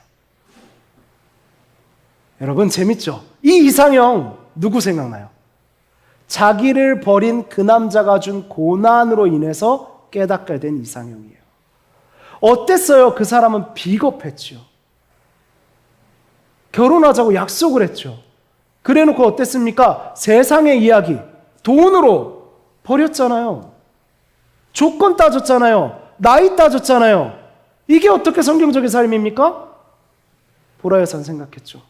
여러분 재밌죠? 이 이상형 누구 생각나요? 자기를 버린 그 남자가 준 고난으로 인해서 깨닫게 된 이상형이에요. 어땠어요? 그 사람은 비겁했죠. 결혼하자고 약속을 했죠. 그래놓고 어땠습니까? 세상의 이야기, 돈으로 버렸잖아요. 조건 따졌잖아요. 나이 따졌잖아요. 이게 어떻게 성경적인 삶입니까? 보라 여사는 생각했죠.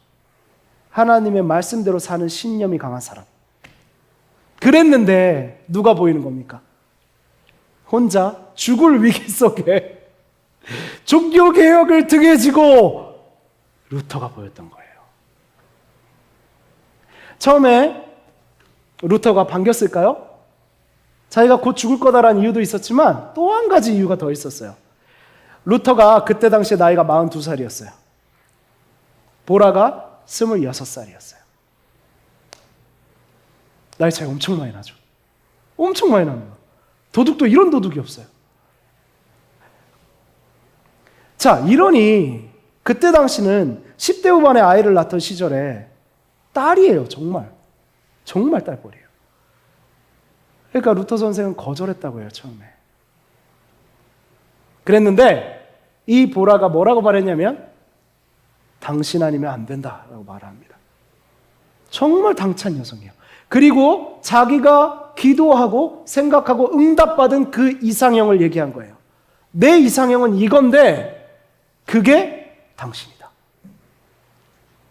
하나님의 말씀대로 사는 신념이 강한 사람. 그랬는데 누가 보이는 겁니까? 혼자 죽을 위기 속에 종교개혁을 등에 지고 루터가 보였던 거예요. 처음에 루터가 반겼을까요? 자기가 곧 죽을 거다라는 이유도 있었지만 또 한 가지 이유가 더 있었어요. 루터가 그때 당시에 나이가 42살이었어요. 보라가 26살이었어요. 나이 차이 엄청 많이 나죠. 엄청 많이 납니다. 도둑도 이런 도둑이 없어요. 자, 이러니 그때 당시는 10대 후반에 아이를 낳던 시절에 딸이에요. 정말 딸뻘이에요. 그러니까 루터 선생은 거절했다고 해요. 처음에. 그랬는데 이 보라가 뭐라고 말했냐면 당신 아니면 안 된다라고 말합니다. 정말 당찬 여성이에요. 그리고 자기가 기도하고 생각하고 응답받은 그 이상형을 얘기한 거예요. 내 이상형은 이건데 그게 당신이다.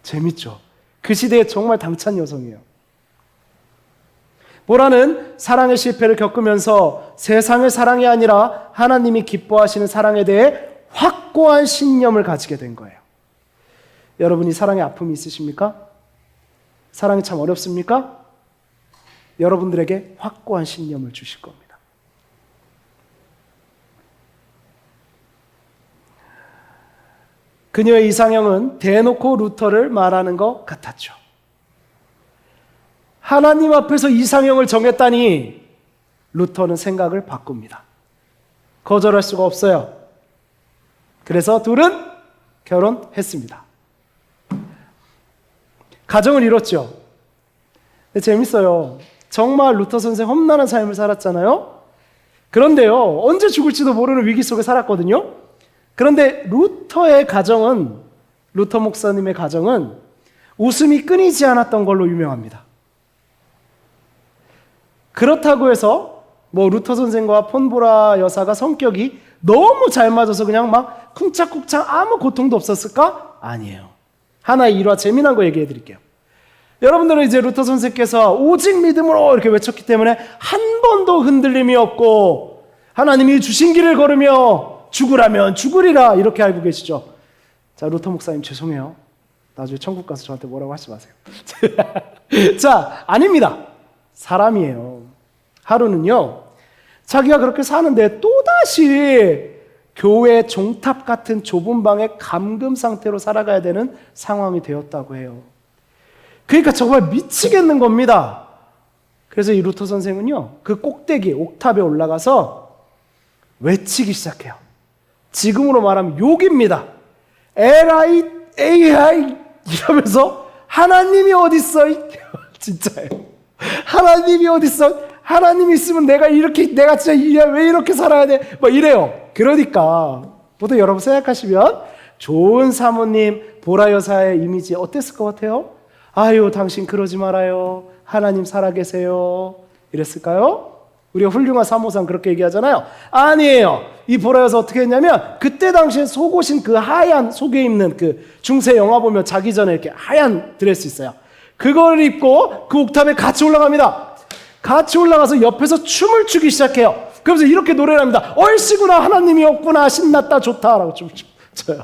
재밌죠? 그 시대에 정말 당찬 여성이에요. 보라는 사랑의 실패를 겪으면서 세상의 사랑이 아니라 하나님이 기뻐하시는 사랑에 대해 확고한 신념을 가지게 된 거예요. 여러분이 사랑의 아픔이 있으십니까? 사랑이 참 어렵습니까? 여러분들에게 확고한 신념을 주실 겁니다. 그녀의 이상형은 대놓고 루터를 말하는 것 같았죠. 하나님 앞에서 이상형을 정했다니 루터는 생각을 바꿉니다. 거절할 수가 없어요. 그래서 둘은 결혼했습니다. 가정을 이뤘죠. 근데 재밌어요. 정말 루터 선생 험난한 삶을 살았잖아요. 그런데요, 언제 죽을지도 모르는 위기 속에 살았거든요. 그런데 루터의 가정은, 루터 목사님의 가정은 웃음이 끊이지 않았던 걸로 유명합니다. 그렇다고 해서 루터 선생과 폰보라 여사가 성격이 너무 잘 맞아서 그냥 막 쿵짝쿵짝 아무 고통도 없었을까? 아니에요. 하나의 일화 재미난 거 얘기해 드릴게요. 여러분들은 이제 루터 선생께서 오직 믿음으로 이렇게 외쳤기 때문에 한 번도 흔들림이 없고 하나님이 주신 길을 걸으며 죽으라면 죽으리라 이렇게 알고 계시죠? 자, 루터 목사님 죄송해요. 나중에 천국 가서 저한테 뭐라고 하지 마세요. 자, 아닙니다. 사람이에요. 하루는요, 자기가 그렇게 사는데 또다시 교회 종탑 같은 좁은 방에 감금 상태로 살아가야 되는 상황이 되었다고 해요. 그러니까 정말 미치겠는 겁니다. 그래서 이 루터 선생은요, 그 꼭대기 옥탑에 올라가서 외치기 시작해요. 지금으로 말하면 욕입니다. 에라이 AI 이러면서 하나님이 어딨어? 진짜예요. 하나님이 어딨어? 하나님이 있으면 내가 진짜 왜 이렇게 살아야 돼? 막 이래요. 그러니까 보통 여러분 생각하시면 좋은 사모님 보라 여사의 이미지 어땠을 것 같아요? 아유, 당신 그러지 말아요. 하나님 살아계세요. 이랬을까요? 우리가 훌륭한 사모상 그렇게 얘기하잖아요. 아니에요. 이 보라 여사 어떻게 했냐면 그때 당시에 속옷인 그 하얀 속에 입는 그 중세 영화 보면 자기 전에 이렇게 하얀 드레스 있어요. 그걸 입고 그 옥탑에 같이 올라갑니다. 같이 올라가서 옆에서 춤을 추기 시작해요. 그러면서 이렇게 노래를 합니다. 얼씨구나 하나님이 없구나 신났다 좋다라고 춤을 춰요.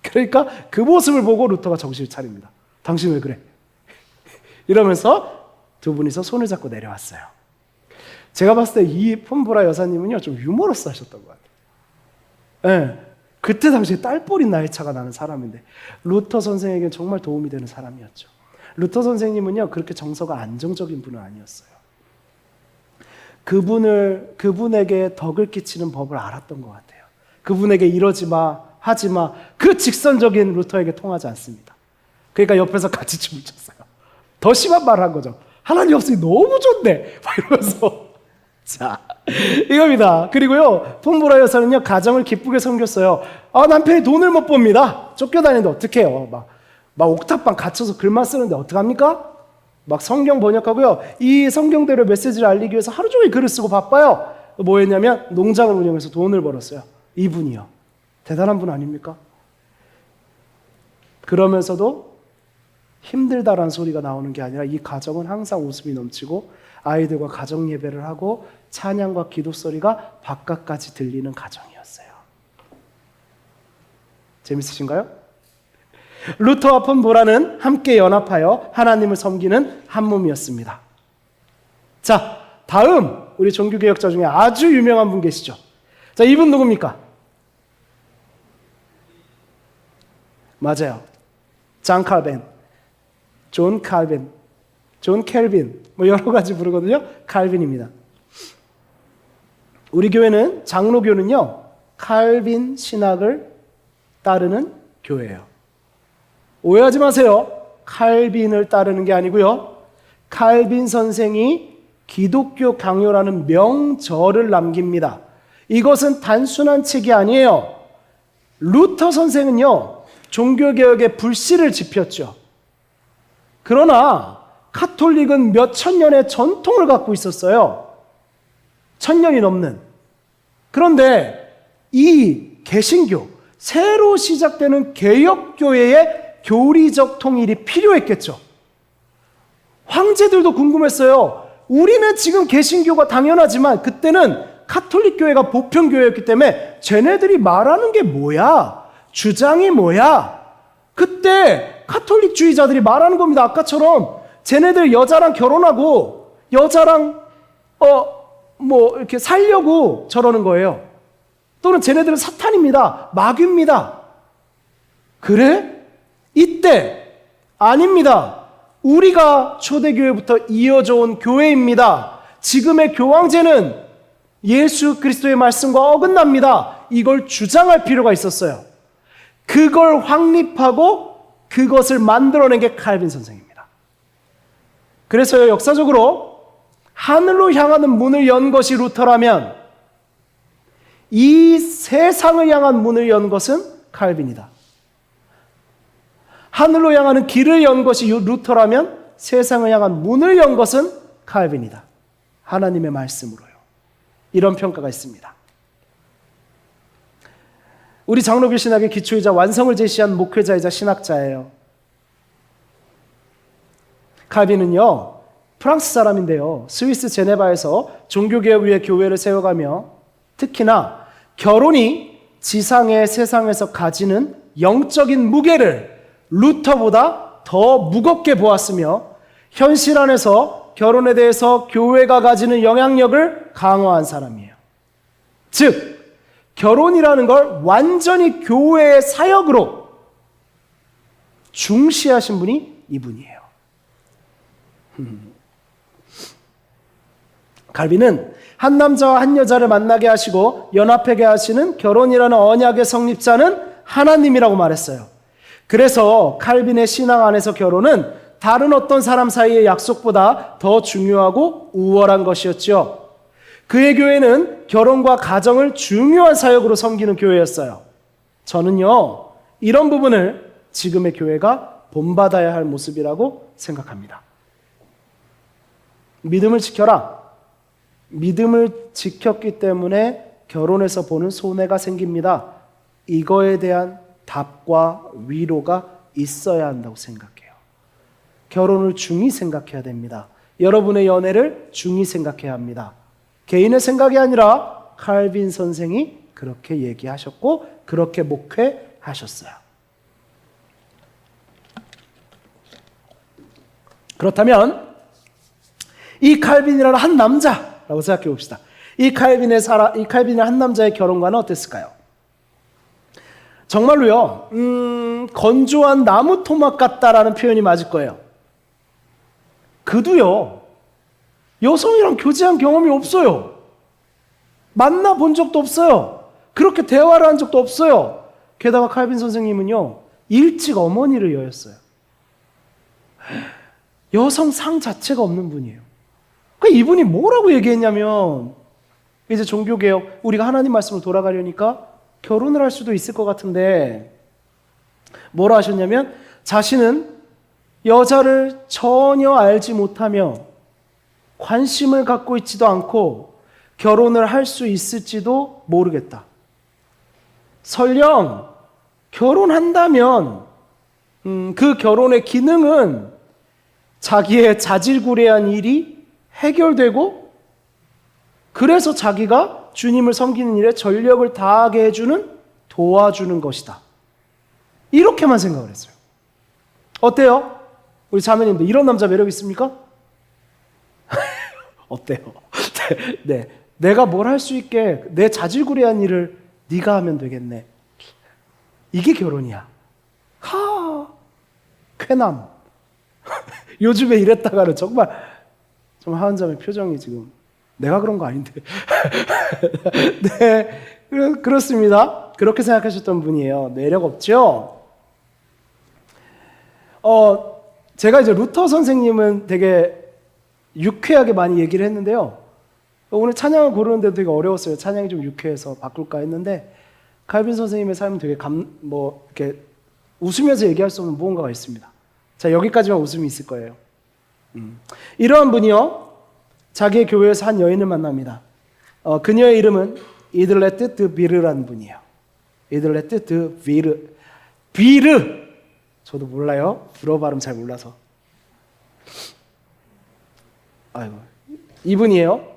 그러니까 그 모습을 보고 루터가 정신을 차립니다. 당신 왜 그래? 이러면서 두 분이서 손을 잡고 내려왔어요. 제가 봤을 때 이 폰보라 여사님은요 좀 유머러스 하셨던 것 같아요. 네, 그때 당시에 딸버린 나이 차가 나는 사람인데 루터 선생에게는 정말 도움이 되는 사람이었죠. 루터 선생님은요 그렇게 정서가 안정적인 분은 아니었어요. 그분에게 덕을 끼치는 법을 알았던 것 같아요. 그분에게 이러지 마, 하지 마. 그 직선적인 루터에게 통하지 않습니다. 그러니까 옆에서 같이 춤을 췄어요. 더 심한 말을 한 거죠. 하나님 없으니 너무 좋네. 막 이러면서. 자, 이겁니다. 그리고요, 폰보라 여사는요, 가정을 기쁘게 섬겼어요. 남편이 돈을 못 법니다. 쫓겨다니는데 어떡해요. 막 옥탑방 갇혀서 글만 쓰는데 어떡합니까? 막 성경 번역하고요. 이 성경대로 메시지를 알리기 위해서 하루 종일 글을 쓰고 바빠요. 뭐 했냐면 농장을 운영해서 돈을 벌었어요. 이분이요. 대단한 분 아닙니까? 그러면서도 힘들다라는 소리가 나오는 게 아니라 이 가정은 항상 웃음이 넘치고 아이들과 가정 예배를 하고 찬양과 기도 소리가 바깥까지 들리는 가정이었어요. 재밌으신가요? 루터와 폰보라는 함께 연합하여 하나님을 섬기는 한 몸이었습니다. 자, 다음 우리 종교개혁자 중에 아주 유명한 분 계시죠? 자, 이분 누굽니까? 맞아요. 존 켈빈, 뭐 여러 가지 부르거든요. 칼빈입니다. 우리 교회는 장로교는요 칼빈 신학을 따르는 교회예요. 오해하지 마세요. 칼빈을 따르는 게 아니고요. 칼빈 선생이 기독교 강요라는 명절을 남깁니다. 이것은 단순한 책이 아니에요. 루터 선생은요 종교개혁의 불씨를 지폈죠. 그러나 카톨릭은 몇 천 년의 전통을 갖고 있었어요. 1000년이 넘는. 그런데 이 개신교, 새로 시작되는 개혁교회의 교리적 통일이 필요했겠죠. 황제들도 궁금했어요. 우리는 지금 개신교가 당연하지만 그때는 카톨릭 교회가 보편교회였기 때문에 쟤네들이 말하는 게 뭐야? 주장이 뭐야? 그때 카톨릭주의자들이 말하는 겁니다. 아까처럼 쟤네들 여자랑 결혼하고 여자랑 뭐 이렇게 살려고 저러는 거예요. 또는 쟤네들은 사탄입니다. 마귀입니다. 그래? 이때 아닙니다. 우리가 초대교회부터 이어져 온 교회입니다. 지금의 교황제는 예수 그리스도의 말씀과 어긋납니다. 이걸 주장할 필요가 있었어요. 그걸 확립하고 그것을 만들어낸 게 칼빈 선생입니다. 그래서요, 역사적으로 하늘로 향하는 문을 연 것이 루터라면 이 세상을 향한 문을 연 것은 칼빈이다. 하늘로 향하는 길을 연 것이 루터라면 세상을 향한 문을 연 것은 칼빈이다. 하나님의 말씀으로요. 이런 평가가 있습니다. 우리 장로교 신학의 기초이자 완성을 제시한 목회자이자 신학자예요. 칼빈은요, 프랑스 사람인데요. 스위스 제네바에서 종교개혁 위해 교회를 세워가며 특히나 결혼이 지상의 세상에서 가지는 영적인 무게를 루터보다 더 무겁게 보았으며 현실 안에서 결혼에 대해서 교회가 가지는 영향력을 강화한 사람이에요. 즉, 결혼이라는 걸 완전히 교회의 사역으로 중시하신 분이 이분이에요. 칼빈은 한 남자와 한 여자를 만나게 하시고 연합하게 하시는 결혼이라는 언약의 성립자는 하나님이라고 말했어요. 그래서 칼빈의 신앙 안에서 결혼은 다른 어떤 사람 사이의 약속보다 더 중요하고 우월한 것이었죠. 그의 교회는 결혼과 가정을 중요한 사역으로 섬기는 교회였어요. 저는요, 이런 부분을 지금의 교회가 본받아야 할 모습이라고 생각합니다. 믿음을 지켜라. 믿음을 지켰기 때문에 결혼해서 보는 손해가 생깁니다. 이거에 대한 답과 위로가 있어야 한다고 생각해요. 결혼을 중히 생각해야 됩니다. 여러분의 연애를 중히 생각해야 합니다. 개인의 생각이 아니라 칼빈 선생이 그렇게 얘기하셨고 그렇게 목회하셨어요. 그렇다면 이 칼빈이라는 한 남자라고 생각해 봅시다. 이 칼빈의 한 남자의 결혼과는 어땠을까요? 정말로요, 건조한 나무 토막 같다라는 표현이 맞을 거예요. 그도요, 여성이랑 교제한 경험이 없어요. 만나본 적도 없어요. 그렇게 대화를 한 적도 없어요. 게다가 칼빈 선생님은요, 일찍 어머니를 여였어요. 여성 상 자체가 없는 분이에요. 그러니까 이분이 뭐라고 얘기했냐면, 이제 종교개혁, 우리가 하나님 말씀을 돌아가려니까 결혼을 할 수도 있을 것 같은데, 뭐라 하셨냐면, 자신은 여자를 전혀 알지 못하며 관심을 갖고 있지도 않고 결혼을 할 수 있을지도 모르겠다. 설령 결혼한다면 그 결혼의 기능은 자기의 자질구레한 일이 해결되고 그래서 자기가 주님을 섬기는 일에 전력을 다하게 해주는 도와주는 것이다. 이렇게만 생각을 했어요. 어때요? 우리 자매님들 이런 남자 매력 있습니까? 어때요? 네, 내가 뭘 할 수 있게 내 자질구레한 일을 네가 하면 되겠네. 이게 결혼이야. 쾌남. 요즘에 이랬다가는 정말 좀 하은자매 표정이 지금 내가 그런 거 아닌데. 네, 그렇습니다. 그렇게 생각하셨던 분이에요. 매력 없죠? 제가 이제 루터 선생님은 되게 유쾌하게 많이 얘기를 했는데요. 오늘 찬양을 고르는데도 되게 어려웠어요. 찬양이 좀 유쾌해서 바꿀까 했는데 칼빈 선생님의 삶은 되게 이렇게 웃으면서 얘기할 수 없는 무언가가 있습니다. 자, 여기까지만 웃음이 있을 거예요. 이러한 분이요, 자기의 교회에서 한 여인을 만납니다. 그녀의 이름은 이들레트 드 비르라는 분이에요. 이들레트 드 비르. 저도 몰라요. 불어 발음 잘 몰라서. 아이고, 이분이에요.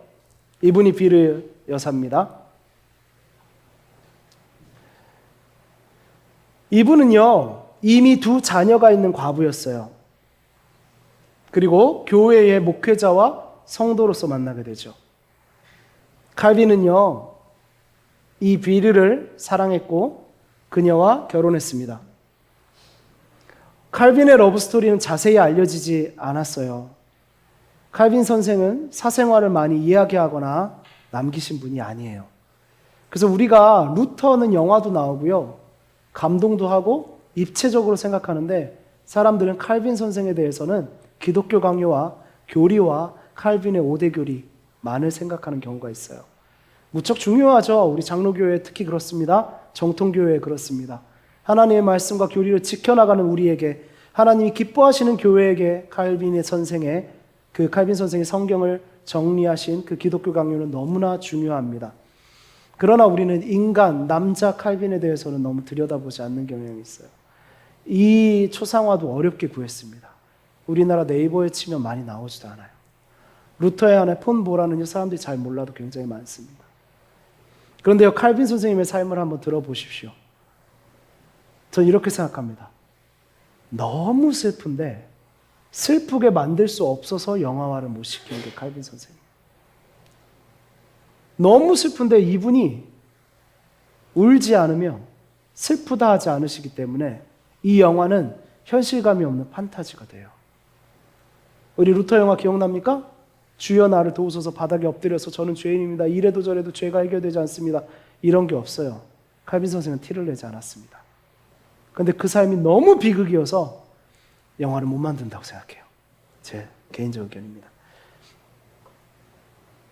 이분이 비르 여사입니다. 이분은요, 이미 2 자녀가 있는 과부였어요. 그리고 교회의 목회자와 성도로서 만나게 되죠. 칼빈은요, 이 비르를 사랑했고 그녀와 결혼했습니다. 칼빈의 러브스토리는 자세히 알려지지 않았어요. 칼빈 선생은 사생활을 많이 이야기하거나 남기신 분이 아니에요. 그래서 우리가 루터는 영화도 나오고요, 감동도 하고 입체적으로 생각하는데 사람들은 칼빈 선생에 대해서는 기독교 강요와 교리와 칼빈의 5대 교리만을 생각하는 경우가 있어요. 무척 중요하죠. 우리 장로교회 특히 그렇습니다. 정통교회에 그렇습니다. 하나님의 말씀과 교리를 지켜나가는 우리에게, 하나님이 기뻐하시는 교회에게 칼빈 선생의 성경을 정리하신 그 기독교 강요는 너무나 중요합니다. 그러나 우리는 인간, 남자 칼빈에 대해서는 너무 들여다보지 않는 경향이 있어요. 이 초상화도 어렵게 구했습니다. 우리나라 네이버에 치면 많이 나오지도 않아요. 루터의 아내 폰보라는요, 사람들이 잘 몰라도 굉장히 많습니다. 그런데요, 칼빈 선생님의 삶을 한번 들어보십시오. 전 이렇게 생각합니다. 너무 슬픈데 슬프게 만들 수 없어서 영화화를 못 시키는 게 칼빈 선생님. 너무 슬픈데 이분이 울지 않으며 슬프다 하지 않으시기 때문에 이 영화는 현실감이 없는 판타지가 돼요. 우리 루터 영화 기억납니까? 주여 나를 도우소서, 바닥에 엎드려서 저는 죄인입니다. 이래도 저래도 죄가 해결되지 않습니다. 이런 게 없어요. 칼빈 선생은 티를 내지 않았습니다. 그런데 그 삶이 너무 비극이어서 영화를 못 만든다고 생각해요. 제 개인적 의견입니다.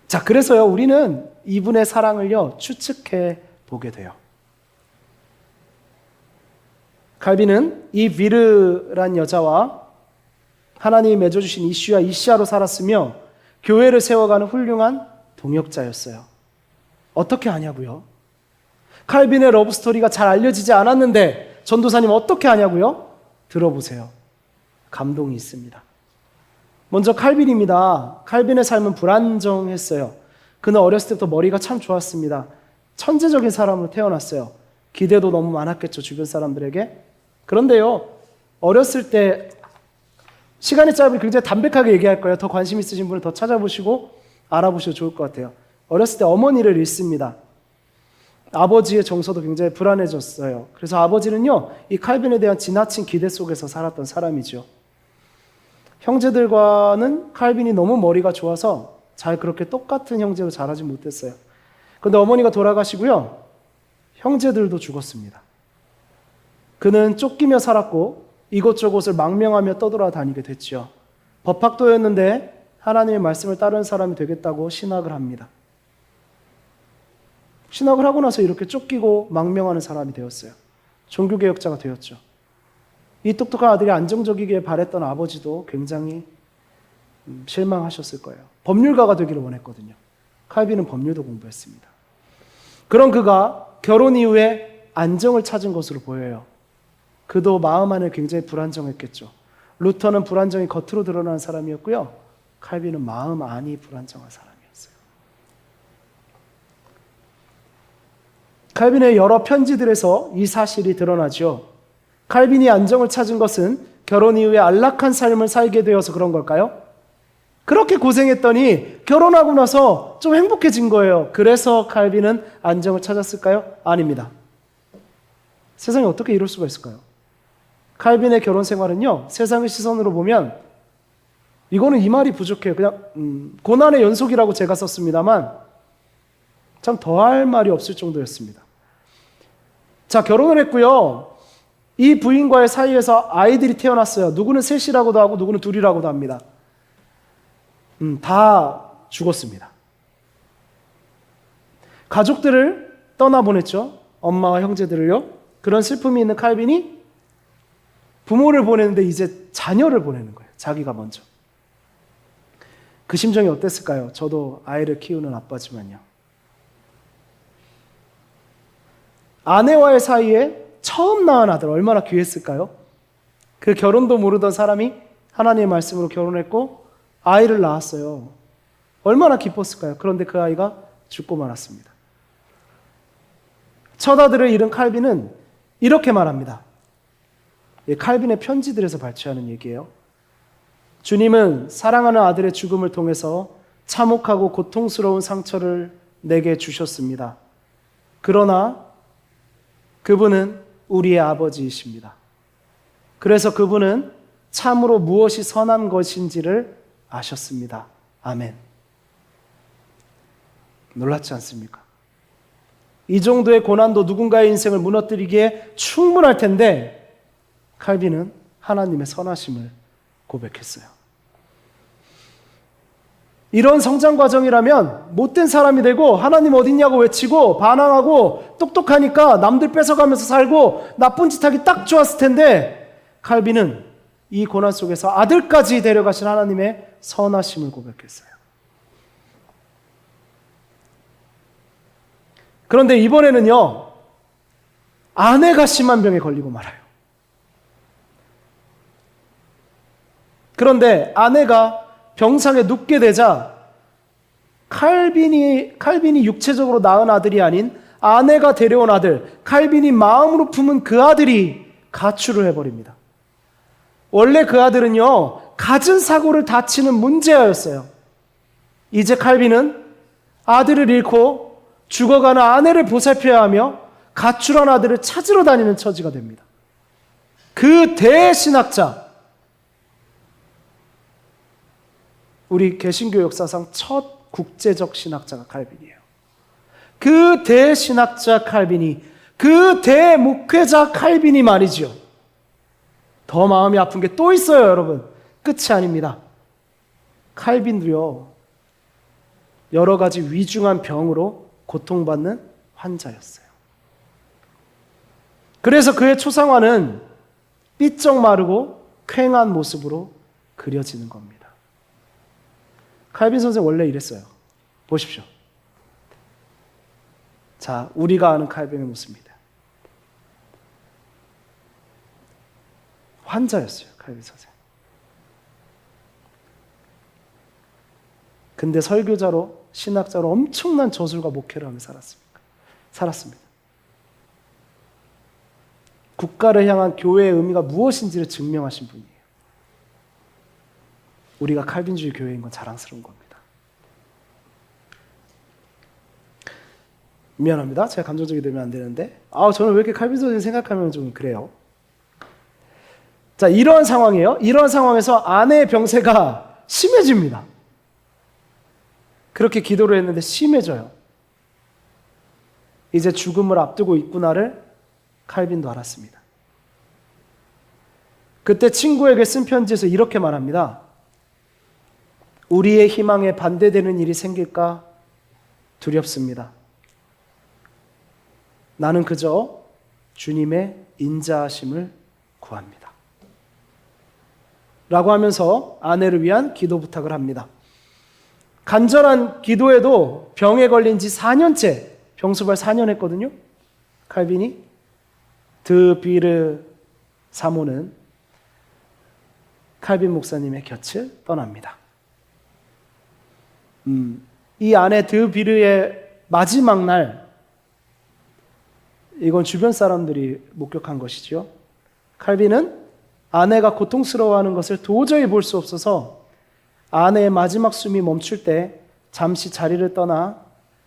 자, 그래서요, 우리는 이분의 사랑을요, 추측해 보게 돼요. 칼빈은 이 비르란 여자와 하나님이 맺어주신 이슈와 이시아로 살았으며 교회를 세워가는 훌륭한 동역자였어요. 어떻게 아냐고요? 칼빈의 러브스토리가 잘 알려지지 않았는데 전도사님 어떻게 아냐고요? 들어보세요. 감동이 있습니다. 먼저 칼빈입니다. 칼빈의 삶은 불안정했어요. 그는 어렸을 때부터 머리가 참 좋았습니다. 천재적인 사람으로 태어났어요. 기대도 너무 많았겠죠, 주변 사람들에게. 그런데요, 어렸을 때 시간이 짧으니 굉장히 담백하게 얘기할 거예요. 더 관심 있으신 분은 더 찾아보시고 알아보셔도 좋을 것 같아요. 어렸을 때 어머니를 잃습니다. 아버지의 정서도 굉장히 불안해졌어요. 그래서 아버지는요, 이 칼빈에 대한 지나친 기대 속에서 살았던 사람이죠. 형제들과는 칼빈이 너무 머리가 좋아서 잘 그렇게 똑같은 형제로 자라지 못했어요. 그런데 어머니가 돌아가시고요, 형제들도 죽었습니다. 그는 쫓기며 살았고 이곳저곳을 망명하며 떠돌아다니게 됐죠. 법학도였는데 하나님의 말씀을 따르는 사람이 되겠다고 신학을 합니다. 신학을 하고 나서 이렇게 쫓기고 망명하는 사람이 되었어요. 종교개혁자가 되었죠. 이 똑똑한 아들이 안정적이길 바랬던 아버지도 굉장히 실망하셨을 거예요. 법률가가 되기를 원했거든요. 칼빈은 법률도 공부했습니다. 그런 그가 결혼 이후에 안정을 찾은 것으로 보여요. 그도 마음 안에 굉장히 불안정했겠죠. 루터는 불안정이 겉으로 드러나는 사람이었고요. 칼빈은 마음 안이 불안정한 사람이었어요. 칼빈의 여러 편지들에서 이 사실이 드러나죠. 칼빈이 안정을 찾은 것은 결혼 이후에 안락한 삶을 살게 되어서 그런 걸까요? 그렇게 고생했더니 결혼하고 나서 좀 행복해진 거예요. 그래서 칼빈은 안정을 찾았을까요? 아닙니다. 세상에 어떻게 이럴 수가 있을까요? 칼빈의 결혼 생활은요, 세상의 시선으로 보면 이거는 이 말이 부족해요. 그냥 고난의 연속이라고 제가 썼습니다만 참 더할 말이 없을 정도였습니다. 자, 결혼을 했고요. 이 부인과의 사이에서 아이들이 태어났어요. 누구는 셋이라고도 하고 누구는 둘이라고도 합니다. 다 죽었습니다. 가족들을 떠나보냈죠. 엄마와 형제들을요. 그런 슬픔이 있는 칼빈이 부모를 보내는데 이제 자녀를 보내는 거예요. 자기가 먼저. 그 심정이 어땠을까요? 저도 아이를 키우는 아빠지만요. 아내와의 사이에 처음 낳은 아들 얼마나 귀했을까요? 그 결혼도 모르던 사람이 하나님의 말씀으로 결혼했고 아이를 낳았어요. 얼마나 기뻤을까요? 그런데 그 아이가 죽고 말았습니다. 첫 아들을 잃은 칼빈은 이렇게 말합니다. 칼빈의 편지들에서 발췌하는 얘기예요. 주님은 사랑하는 아들의 죽음을 통해서 참혹하고 고통스러운 상처를 내게 주셨습니다. 그러나 그분은 우리의 아버지이십니다. 그래서 그분은 참으로 무엇이 선한 것인지를 아셨습니다. 아멘. 놀랍지 않습니까? 이 정도의 고난도 누군가의 인생을 무너뜨리기에 충분할 텐데 칼빈은 하나님의 선하심을 고백했어요. 이런 성장 과정이라면 못된 사람이 되고 하나님 어딨냐고 외치고 반항하고 똑똑하니까 남들 뺏어가면서 살고 나쁜 짓 하기 딱 좋았을 텐데 칼빈은 이 고난 속에서 아들까지 데려가신 하나님의 선하심을 고백했어요. 그런데 이번에는요, 아내가 심한 병에 걸리고 말아요. 그런데 아내가 병상에 눕게 되자 칼빈이 육체적으로 낳은 아들이 아닌 아내가 데려온 아들, 칼빈이 마음으로 품은 그 아들이 가출을 해버립니다. 원래 그 아들은요, 갖은 사고를 다치는 문제아였어요. 이제 칼빈은 아들을 잃고 죽어가는 아내를 보살펴야 하며 가출한 아들을 찾으러 다니는 처지가 됩니다. 그 대신학자, 우리 개신교 역사상 첫 국제적 신학자가 칼빈이에요. 그 대신학자 칼빈이, 그 대목회자 칼빈이 말이죠. 더 마음이 아픈 게 또 있어요, 여러분. 끝이 아닙니다. 칼빈도요, 여러 가지 위중한 병으로 고통받는 환자였어요. 그래서 그의 초상화는 삐쩍 마르고 퀭한 모습으로 그려지는 겁니다. 칼빈 선생 원래 이랬어요. 보십시오. 자, 우리가 아는 칼빈의 모습입니다. 환자였어요, 칼빈 선생. 근데 설교자로, 신학자로 엄청난 저술과 목회를 하며 살았습니다. 국가를 향한 교회의 의미가 무엇인지를 증명하신 분이에요. 우리가 칼빈주의 교회인 건 자랑스러운 겁니다. 미안합니다. 제가 감정적이 되면 안 되는데, 저는 왜 이렇게 칼빈주의 생각하면 좀 그래요. 자, 이러한 상황이에요. 이러한 상황에서 아내의 병세가 심해집니다. 그렇게 기도를 했는데 심해져요. 이제 죽음을 앞두고 있구나를 칼빈도 알았습니다. 그때 친구에게 쓴 편지에서 이렇게 말합니다. 우리의 희망에 반대되는 일이 생길까 두렵습니다. 나는 그저 주님의 인자하심을 구합니다. 라고 하면서 아내를 위한 기도 부탁을 합니다. 간절한 기도에도 병에 걸린 지 4년째, 병수발 4년 했거든요. 칼빈이. 드비르 사모는 칼빈 목사님의 곁을 떠납니다. 이 아내 드비르의 마지막 날, 이건 주변 사람들이 목격한 것이죠. 칼빈은 아내가 고통스러워하는 것을 도저히 볼 수 없어서 아내의 마지막 숨이 멈출 때 잠시 자리를 떠나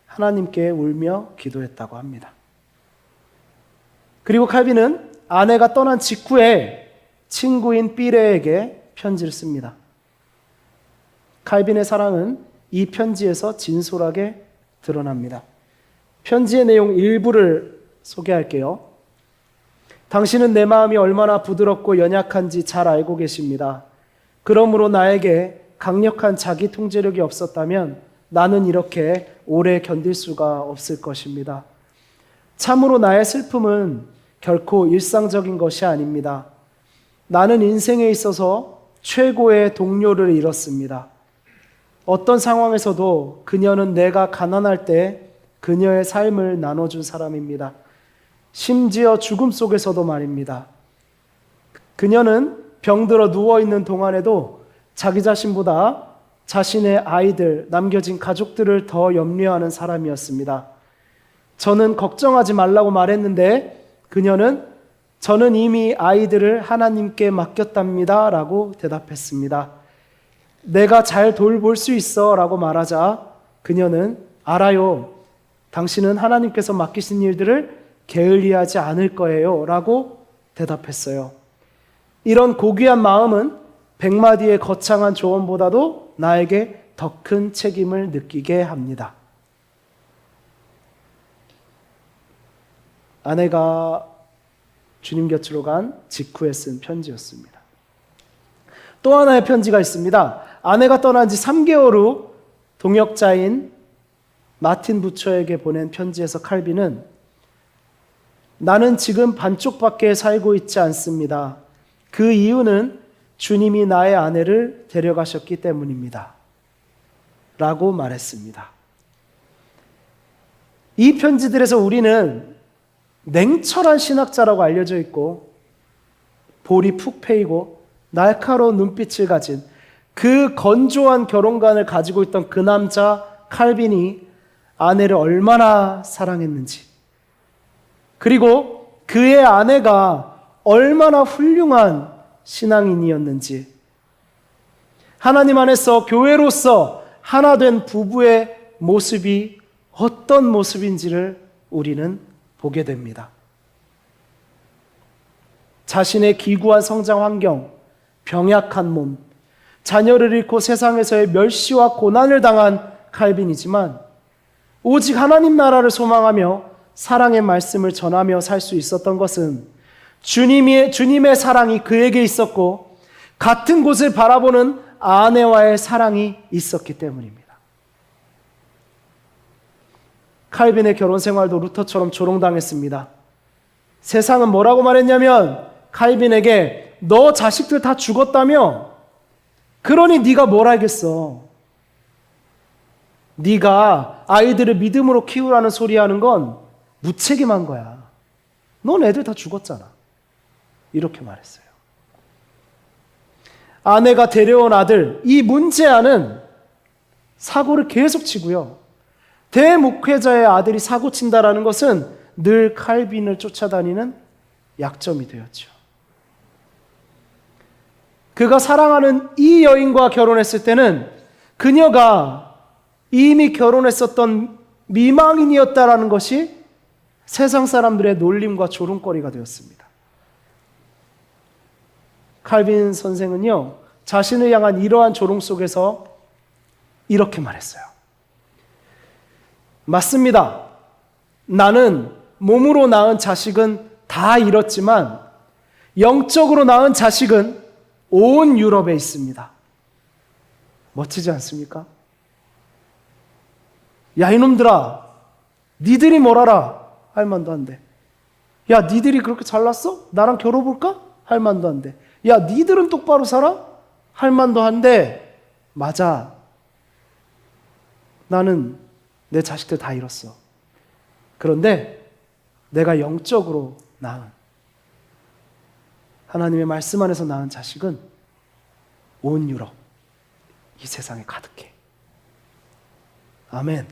하나님께 울며 기도했다고 합니다. 그리고 칼빈은 아내가 떠난 직후에 친구인 삐레에게 편지를 씁니다. 칼빈의 사랑은 이 편지에서 진솔하게 드러납니다. 편지의 내용 일부를 소개할게요. 당신은 내 마음이 얼마나 부드럽고 연약한지 잘 알고 계십니다. 그러므로 나에게 강력한 자기 통제력이 없었다면 나는 이렇게 오래 견딜 수가 없을 것입니다. 참으로 나의 슬픔은 결코 일상적인 것이 아닙니다. 나는 인생에 있어서 최고의 동료를 잃었습니다. 어떤 상황에서도 그녀는 내가 가난할 때 그녀의 삶을 나눠준 사람입니다. 심지어 죽음 속에서도 말입니다. 그녀는 병들어 누워있는 동안에도 자기 자신보다 자신의 아이들, 남겨진 가족들을 더 염려하는 사람이었습니다. 저는 걱정하지 말라고 말했는데 그녀는 저는 이미 아이들을 하나님께 맡겼답니다 라고 대답했습니다. 내가 잘 돌볼 수 있어 라고 말하자 그녀는 알아요. 당신은 하나님께서 맡기신 일들을 게을리하지 않을 거예요 라고 대답했어요. 이런 고귀한 마음은 100마디의 거창한 조언보다도 나에게 더 큰 책임을 느끼게 합니다. 아내가 주님 곁으로 간 직후에 쓴 편지였습니다. 또 하나의 편지가 있습니다. 아내가 떠난 지 3개월 후 동역자인 마틴 부처에게 보낸 편지에서 칼빈은 나는 지금 반쪽밖에 살고 있지 않습니다. 그 이유는 주님이 나의 아내를 데려가셨기 때문입니다. 라고 말했습니다. 이 편지들에서 우리는 냉철한 신학자라고 알려져 있고 볼이 푹 패이고 날카로운 눈빛을 가진 그 건조한 결혼관을 가지고 있던 그 남자 칼빈이 아내를 얼마나 사랑했는지, 그리고 그의 아내가 얼마나 훌륭한 신앙인이었는지, 하나님 안에서 교회로서 하나 된 부부의 모습이 어떤 모습인지를 우리는 보게 됩니다. 자신의 기구한 성장 환경, 병약한 몸, 자녀를 잃고 세상에서의 멸시와 고난을 당한 칼빈이지만 오직 하나님 나라를 소망하며 사랑의 말씀을 전하며 살 수 있었던 것은 주님의 사랑이 그에게 있었고 같은 곳을 바라보는 아내와의 사랑이 있었기 때문입니다. 칼빈의 결혼 생활도 루터처럼 조롱당했습니다. 세상은 뭐라고 말했냐면 칼빈에게 너 자식들 다 죽었다며? 그러니 네가 뭘 알겠어? 네가 아이들을 믿음으로 키우라는 소리 하는 건 무책임한 거야. 넌 애들 다 죽었잖아. 이렇게 말했어요. 아내가 데려온 아들, 이 문제아는 사고를 계속 치고요. 대목회자의 아들이 사고 친다라는 것은 늘 칼빈을 쫓아다니는 약점이 되었죠. 그가 사랑하는 이 여인과 결혼했을 때는 그녀가 이미 결혼했었던 미망인이었다라는 것이 세상 사람들의 놀림과 조롱거리가 되었습니다. 칼빈 선생은요, 자신을 향한 이러한 조롱 속에서 이렇게 말했어요. 맞습니다. 나는 몸으로 낳은 자식은 다 잃었지만 영적으로 낳은 자식은 온 유럽에 있습니다. 멋지지 않습니까? 야, 이놈들아, 니들이 뭘 알아? 할 만도 한데. 야, 니들이 그렇게 잘났어? 나랑 결혼해볼까? 할 만도 한데. 야, 니들은 똑바로 살아? 할 만도 한데. 맞아. 나는 내 자식들 다 잃었어. 그런데 내가 영적으로 낳은, 하나님의 말씀 안에서 낳은 자식은 온 유럽, 이 세상에 가득해. 아멘.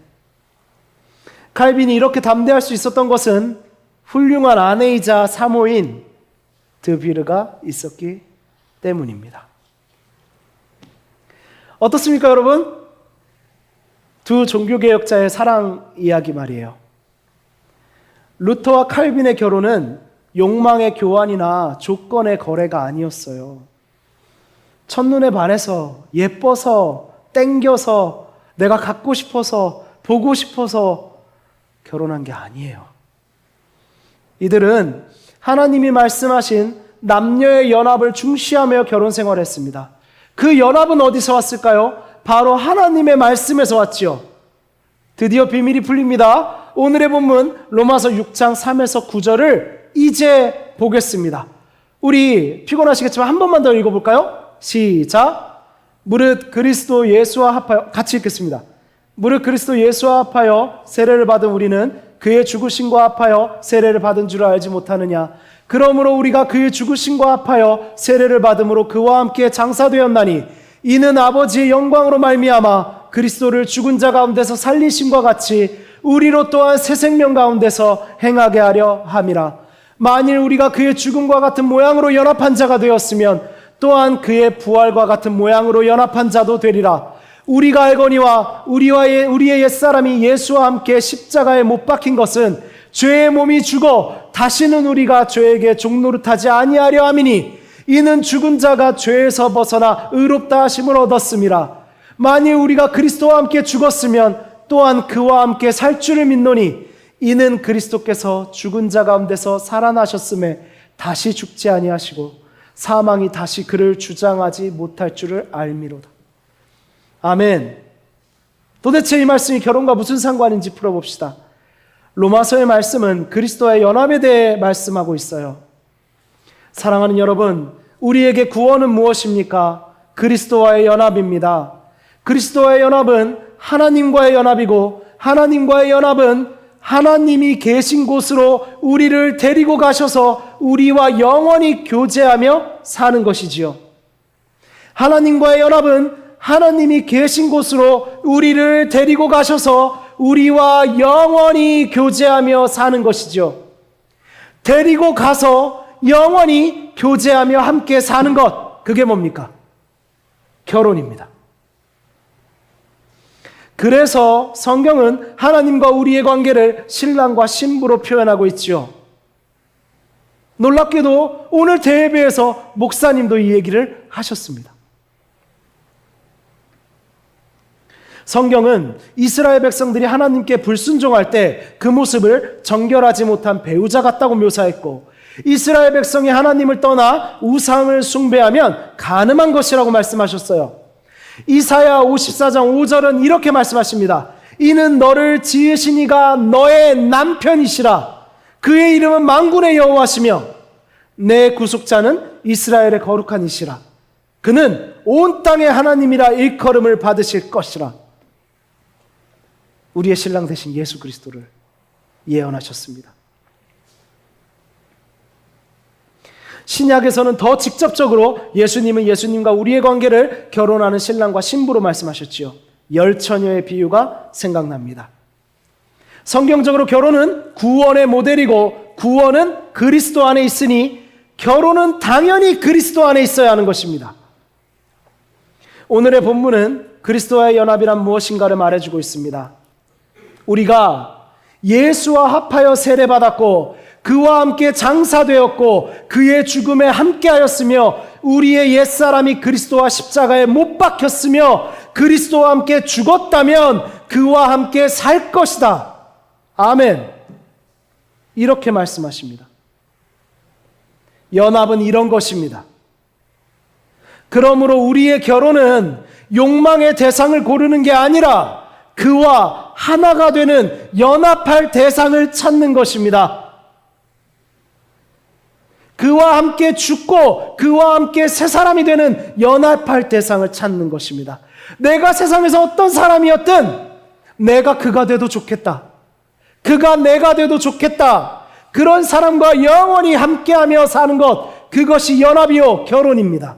칼빈이 이렇게 담대할 수 있었던 것은 훌륭한 아내이자 사모인 드비르가 있었기 때문입니다. 어떻습니까, 여러분? 두 종교개혁자의 사랑 이야기 말이에요. 루터와 칼빈의 결혼은 욕망의 교환이나 조건의 거래가 아니었어요. 첫눈에 반해서, 예뻐서, 땡겨서, 내가 갖고 싶어서, 보고 싶어서 결혼한 게 아니에요. 이들은 하나님이 말씀하신 남녀의 연합을 중시하며 결혼 생활을 했습니다. 그 연합은 어디서 왔을까요? 바로 하나님의 말씀에서 왔지요. 드디어 비밀이 풀립니다. 오늘의 본문 로마서 6장 3에서 9절을 이제 보겠습니다. 우리 피곤하시겠지만 한 번만 더 읽어볼까요? 시작. 무릇 그리스도 예수와 합하여, 같이 읽겠습니다. 무릇 그리스도 예수와 합하여 세례를 받은 우리는 그의 죽으심과 합하여 세례를 받은 줄 알지 못하느냐. 그러므로 우리가 그의 죽으심과 합하여 세례를 받음으로 그와 함께 장사되었나니 이는 아버지의 영광으로 말미암아 그리스도를 죽은 자 가운데서 살리심과 같이 우리로 또한 새 생명 가운데서 행하게 하려 함이라. 만일 우리가 그의 죽음과 같은 모양으로 연합한 자가 되었으면 또한 그의 부활과 같은 모양으로 연합한 자도 되리라. 우리가 알거니와 우리의 옛사람이 예수와 함께 십자가에 못 박힌 것은 죄의 몸이 죽어 다시는 우리가 죄에게 종노릇하지 아니하려 함이니 이는 죽은 자가 죄에서 벗어나 의롭다 하심을 얻었음이라. 만일 우리가 그리스도와 함께 죽었으면 또한 그와 함께 살 줄을 믿노니 이는 그리스도께서 죽은 자 가운데서 살아나셨음에 다시 죽지 아니하시고 사망이 다시 그를 주장하지 못할 줄을 알미로다. 아멘. 도대체 이 말씀이 결혼과 무슨 상관인지 풀어봅시다. 로마서의 말씀은 그리스도와의 연합에 대해 말씀하고 있어요. 사랑하는 여러분, 우리에게 구원은 무엇입니까? 그리스도와의 연합입니다. 그리스도와의 연합은 하나님과의 연합이고 하나님과의 연합은 하나님이 계신 곳으로 우리를 데리고 가셔서 우리와 영원히 교제하며 사는 것이지요. 하나님과의 연합은 하나님이 계신 곳으로 우리를 데리고 가셔서 우리와 영원히 교제하며 사는 것이죠. 데리고 가서 영원히 교제하며 함께 사는 것, 그게 뭡니까? 결혼입니다. 그래서 성경은 하나님과 우리의 관계를 신랑과 신부로 표현하고 있지요. 놀랍게도 오늘 대예배에서 목사님도 이 얘기를 하셨습니다. 성경은 이스라엘 백성들이 하나님께 불순종할 때 그 모습을 정결하지 못한 배우자 같다고 묘사했고, 이스라엘 백성이 하나님을 떠나 우상을 숭배하면 간음한 것이라고 말씀하셨어요. 이사야 54장 5절은 이렇게 말씀하십니다. 이는 너를 지으신 이가 너의 남편이시라. 그의 이름은 만군의 여호와시며 내 구속자는 이스라엘의 거룩한 이시라. 그는 온 땅의 하나님이라 일컬음을 받으실 것이라. 우리의 신랑 되신 예수 그리스도를 예언하셨습니다. 신약에서는 더 직접적으로 예수님은 예수님과 우리의 관계를 결혼하는 신랑과 신부로 말씀하셨지요. 열처녀의 비유가 생각납니다. 성경적으로 결혼은 구원의 모델이고 구원은 그리스도 안에 있으니 결혼은 당연히 그리스도 안에 있어야 하는 것입니다. 오늘의 본문은 그리스도와의 연합이란 무엇인가를 말해주고 있습니다. 우리가 예수와 합하여 세례받았고 그와 함께 장사되었고 그의 죽음에 함께하였으며 우리의 옛사람이 그리스도와 십자가에 못 박혔으며 그리스도와 함께 죽었다면 그와 함께 살 것이다. 아멘. 이렇게 말씀하십니다. 연합은 이런 것입니다. 그러므로 우리의 결혼은 욕망의 대상을 고르는 게 아니라 그와 하나가 되는 연합할 대상을 찾는 것입니다. 그와 함께 죽고 그와 함께 새 사람이 되는 연합할 대상을 찾는 것입니다. 내가 세상에서 어떤 사람이었든 내가 그가 돼도 좋겠다. 그가 내가 돼도 좋겠다. 그런 사람과 영원히 함께하며 사는 것, 그것이 연합이요 결혼입니다.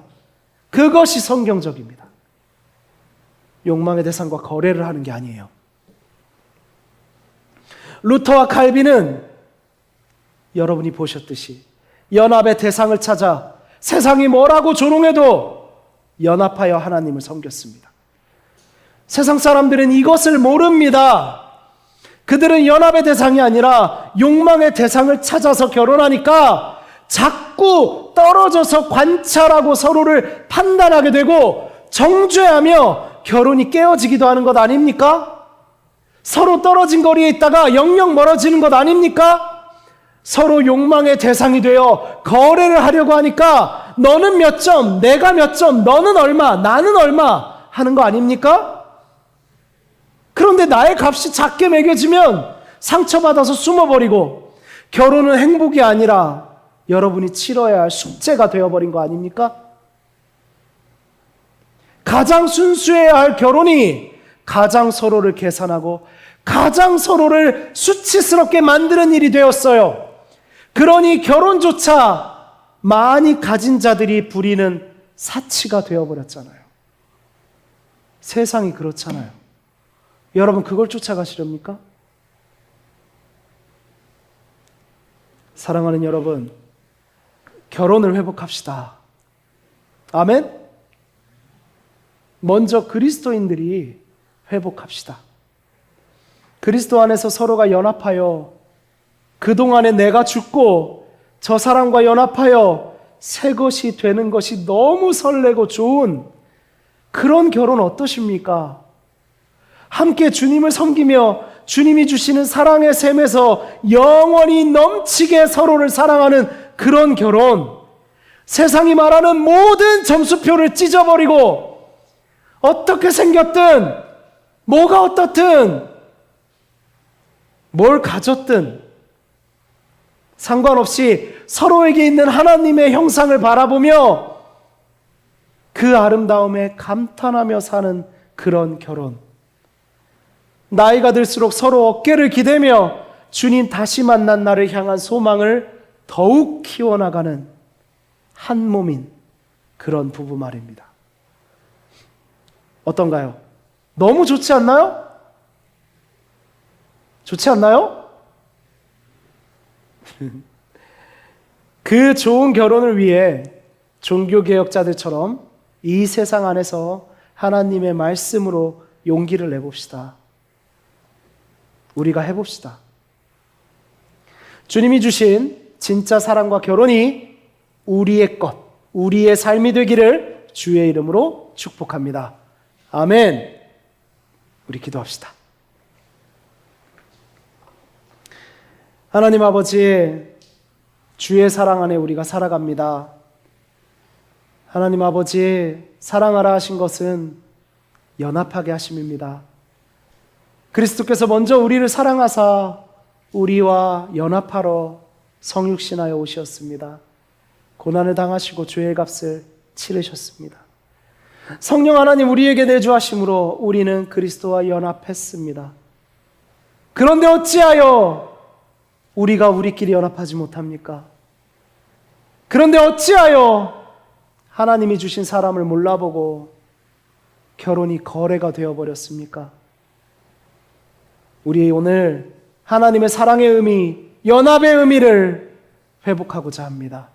그것이 성경적입니다. 욕망의 대상과 거래를 하는 게 아니에요. 루터와 칼빈은 여러분이 보셨듯이 연합의 대상을 찾아 세상이 뭐라고 조롱해도 연합하여 하나님을 섬겼습니다. 세상 사람들은 이것을 모릅니다. 그들은 연합의 대상이 아니라 욕망의 대상을 찾아서 결혼하니까 자꾸 떨어져서 관찰하고 서로를 판단하게 되고 정죄하며 결혼이 깨어지기도 하는 것 아닙니까? 서로 떨어진 거리에 있다가 영영 멀어지는 것 아닙니까? 서로 욕망의 대상이 되어 거래를 하려고 하니까 너는 몇 점, 내가 몇 점, 너는 얼마, 나는 얼마 하는 거 아닙니까? 그런데 나의 값이 작게 매겨지면 상처받아서 숨어버리고 결혼은 행복이 아니라 여러분이 치러야 할 숙제가 되어버린 거 아닙니까? 가장 순수해야 할 결혼이 가장 서로를 계산하고 가장 서로를 수치스럽게 만드는 일이 되었어요. 그러니 결혼조차 많이 가진 자들이 부리는 사치가 되어버렸잖아요. 세상이 그렇잖아요. 여러분 그걸 쫓아가시렵니까? 사랑하는 여러분, 결혼을 회복합시다. 아멘? 먼저 그리스도인들이 회복합시다. 그리스도 안에서 서로가 연합하여 그동안에 내가 죽고 저 사람과 연합하여 새 것이 되는 것이 너무 설레고 좋은 그런 결혼 어떠십니까? 함께 주님을 섬기며 주님이 주시는 사랑의 샘에서 영원히 넘치게 서로를 사랑하는 그런 결혼, 세상이 말하는 모든 점수표를 찢어버리고 어떻게 생겼든 뭐가 어떻든 뭘 가졌든 상관없이 서로에게 있는 하나님의 형상을 바라보며 그 아름다움에 감탄하며 사는 그런 결혼. 나이가 들수록 서로 어깨를 기대며 주님 다시 만난 날을 향한 소망을 더욱 키워나가는 한 몸인 그런 부부 말입니다. 어떤가요? 너무 좋지 않나요? 좋지 않나요? 그 좋은 결혼을 위해 종교개혁자들처럼 이 세상 안에서 하나님의 말씀으로 용기를 내봅시다. 우리가 해봅시다. 주님이 주신 진짜 사랑과 결혼이 우리의 것, 우리의 삶이 되기를 주의 이름으로 축복합니다. 아멘. 우리 기도합시다. 하나님 아버지, 주의 사랑 안에 우리가 살아갑니다. 하나님 아버지, 사랑하라 하신 것은 연합하게 하심입니다. 그리스도께서 먼저 우리를 사랑하사 우리와 연합하러 성육신하여 오셨습니다. 고난을 당하시고 죄의 값을 치르셨습니다. 성령 하나님 우리에게 내주하심으로 우리는 그리스도와 연합했습니다. 그런데 어찌하여 우리가 우리끼리 연합하지 못합니까? 그런데 어찌하여 하나님이 주신 사람을 몰라보고 결혼이 거래가 되어버렸습니까? 우리 오늘 하나님의 사랑의 의미, 연합의 의미를 회복하고자 합니다.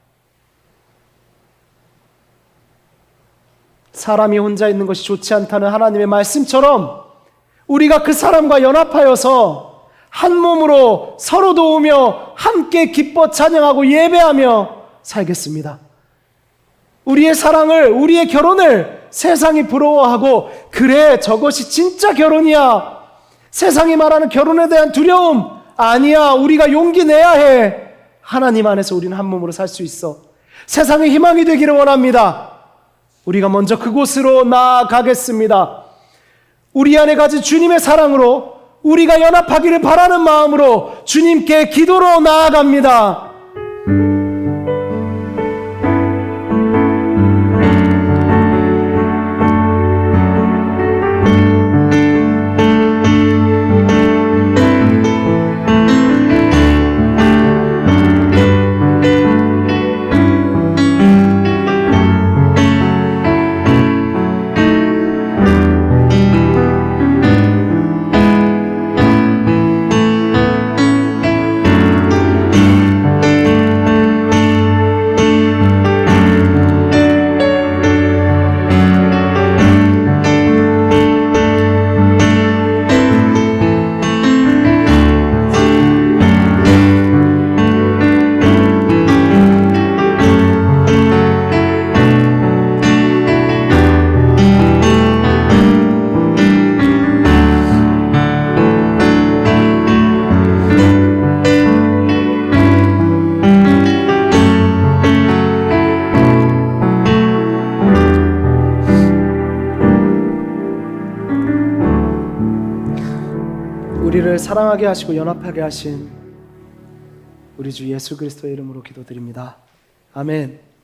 사람이 혼자 있는 것이 좋지 않다는 하나님의 말씀처럼 우리가 그 사람과 연합하여서 한 몸으로 서로 도우며 함께 기뻐 찬양하고 예배하며 살겠습니다. 우리의 사랑을, 우리의 결혼을 세상이 부러워하고, 그래, 저것이 진짜 결혼이야. 세상이 말하는 결혼에 대한 두려움 아니야. 우리가 용기 내야 해. 하나님 안에서 우리는 한 몸으로 살 수 있어. 세상의 희망이 되기를 원합니다. 우리가 먼저 그곳으로 나아가겠습니다. 우리 안에 가진 주님의 사랑으로 우리가 연합하기를 바라는 마음으로 주님께 기도로 나아갑니다. 우리를 사랑하게 하시고 연합하게 하신 우리 주 예수 그리스도의 이름으로 기도드립니다. 아멘.